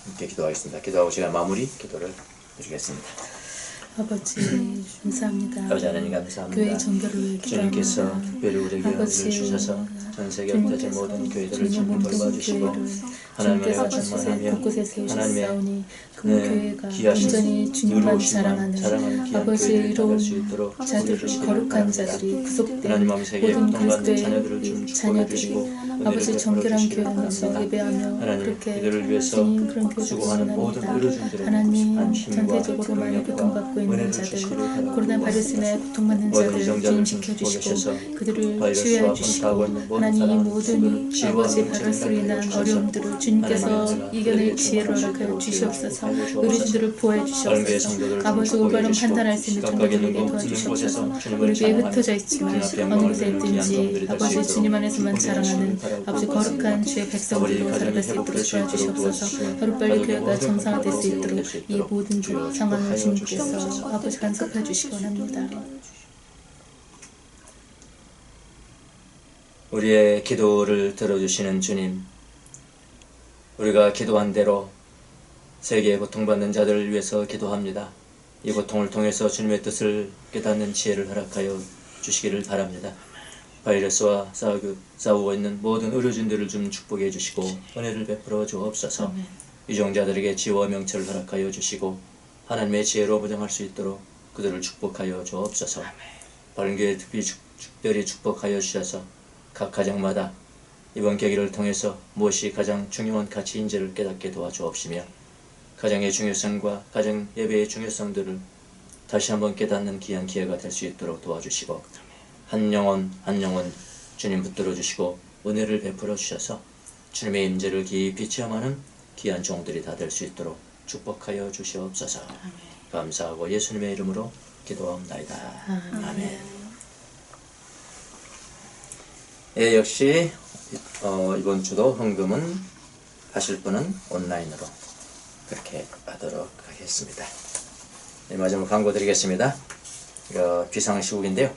함께 기도하겠습니다. 기도하고 제가 마무리 기도를 드리겠습니다. 아버지 감사합니다. 아버지 하나님 감사합니다. 교회 정결을 위해 주님께서 기도합니다. 특별히 우리에게 은혜를 아버지, 주셔서 전 세계 흩어진 모든 교회들을 주님의 주님 모든 돌봐주시고 교회를 하나님의 주님께서 은혜가 충만하며 곳곳에 세우셨사오니 하나님의 그 교회가 귀하신 온전히 주님만 의로우심만 자랑하는 귀한 아버지 교회를 이로운 받을 수 있도록 자들, 주시기 거룩한 바랍니다. 자들이 구속된 하나님 마음 세계에 모든 고통받는 그리스도의 자녀들을 좀 축복해 자녀들이 주시고 은혜를 아버지 베풀어 정결한 주시기 교회 안에서 바랍니다. 예배하며 하나님 그렇게 이들을 위해서 주님 그런 교회를 수고하는 모든 원합니다. 의료진들의 하나님 한 힘과 전세적으로 많이 능력과 고통받고 있는 은혜를 자들 주시기를 바랍니다. 코로나 바이러스 인하여 고통받는 모든 자들 이정자를 주님 좀 지켜주시고 축복하셔서 그들을 바이러스와 치유해 주시고 번타하고 있는 모든 하나님 사람, 모든 이 치유와 아버지 문제를 바이러스로 인한 해결해 어려움들을 주셔서 주님께서 하나님 이겨낼 지혜를 허락하여 주시옵소서 의료진들을 보호해 다른 교회 성도들을 주시옵소서 좀 아버지 축복해 올바른 주시고 판단할 수 있는 각각 있는 정도들에게 곳, 있는 곳에서 도와주시옵소서 주님을 우리 교회 찬양하는 흩어져 있지만 주님 앞에 어느 영광을 곳에 드리는 귀한 있든지 종들이 될 수 아버지 있도록 주님 안에서만 축복해 자랑하는 주시길 바라고 아버지 거룩한 주의 백성으로 아버지 살아갈 수 가정이 있도록 회복될 수 있도록 도와주시옵소서 도와주시고 하루빨리 가족의 교회가 모든 정상화될 수 건강을 있도록 회복될 수 이 있도록 모든 주여 상황을 축복하여 주님께서 주시옵소서. 아버지 간섭해 주시기 원합니다. 우리의 기도를 들어주시는 주님, 우리가 기도한 대로 세계에 고통받는 자들을 위해서 기도합니다. 이 고통을 통해서 주님의 뜻을 깨닫는 지혜를 허락하여 주시기를 바랍니다. 바이러스와 싸우고 있는 모든 의료진들을 좀 축복해 주시고 은혜를 베풀어 주옵소서. 유정자들에게 지혜와 명철을 허락하여 주시고 하나님의 지혜로 무장할 수 있도록 그들을 축복하여 주옵소서. 바른교회 특별히 축복하여 주셔서 각 가정마다 이번 계기를 통해서 무엇이 가장 중요한 가치인지를 깨닫게 도와주옵시며 가정의 중요성과 가정 예배의 중요성들을 다시 한번 깨닫는 귀한 기회가 될 수 있도록 도와주시고 한 영혼 한 영혼 주님 붙들어 주시고 은혜를 베풀어 주셔서 주님의 임재를 깊이 체험하는 귀한 종들이 다 될 수 있도록 축복하여 주시옵소서. 감사하고 예수님의 이름으로 기도합나이다. 아멘. 예, 역시 이번 주도 헌금은 하실 분은 온라인으로 그렇게 하도록 하겠습니다. 네, 마지막 광고 드리겠습니다. 이거 비상시국인데요.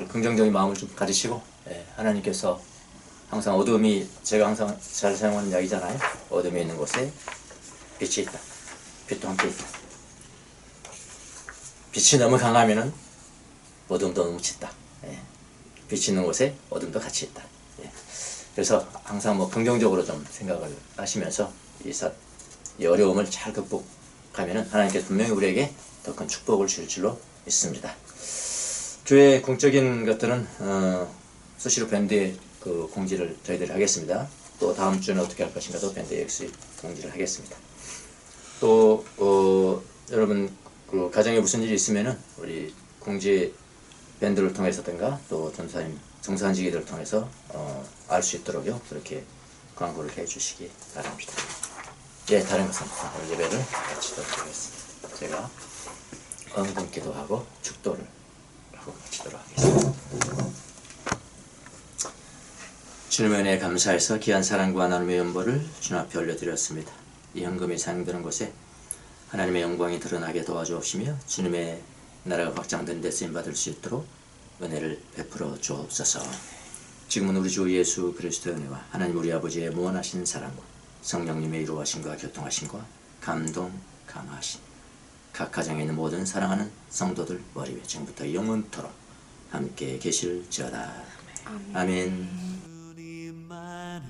긍정적인 마음을 좀 가지시고 하나님께서 항상 어둠이 제가 항상 잘 사용하는 이야기잖아요. 어둠이 있는 곳에 빛이 있다. 빛도 함께 있다. 빛이 너무 강하면은 어둠도 넘친다. 빛이 있는 곳에 어둠도 같이 있다. 그래서 항상 뭐 긍정적으로 좀 생각을 하시면서 이 어려움을 잘 극복하면은 하나님께서 분명히 우리에게 더 큰 축복을 줄 줄로 믿습니다. 교회 공적인 것들은 수시로 밴드에 그 공지를 저희들이 하겠습니다. 또 다음 주는 어떻게 할 것인가도 밴드에 공지를 하겠습니다. 또 여러분 그 가정에 무슨 일이 있으면은 우리 공지 밴드를 통해서든가 또 전사님 정산지기들을 통해서 알 수 있도록요 그렇게 광고를 해주시기 바랍니다. 예, 다른 것은 오늘 예배를 마치도록 하겠습니다. 제가 헌금기도 하고 축도를 하고 마치도록 하겠습니다. 주님의 은혜에 감사해서 귀한 사랑과 나눔의 연보를 주님 앞에 올려드렸습니다. 이 헌금이 사용되는 곳에 하나님의 영광이 드러나게 도와주옵시며 주님의 나라가 확장된 데 쓰임받을 수 있도록 은혜를 베풀어 주옵소서. 지금은 우리 주 예수 그리스도의 은혜와 하나님 우리 아버지의 무한하신 사랑과 성령님의 이루하심과 교통하심과 감동 강화하심 각 가정에 있는 모든 사랑하는 성도들 머리 위에 지금부터 영원토록 함께 계실지어다. 아멘. 주님만은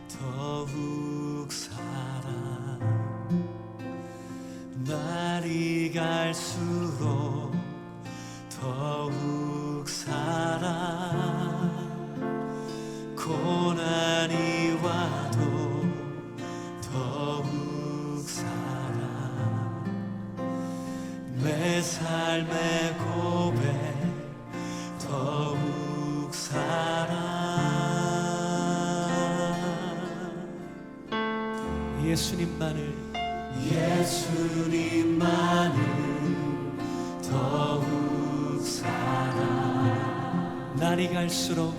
더욱 살아 날이 갈수록 더욱 살아 고난이 와도 더욱 살아 내 삶의 고백 더욱 살아 예수님만을 더욱 날이 갈수록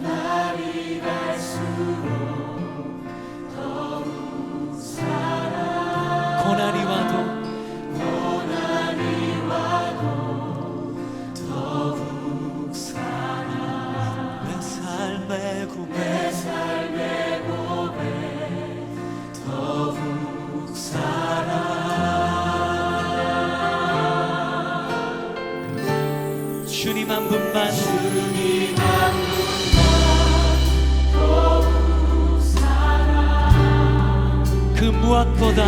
고난이 와도 더욱 사랑 내 삶의 고백 더욱 사랑 주님 한 분만 그 무엇보다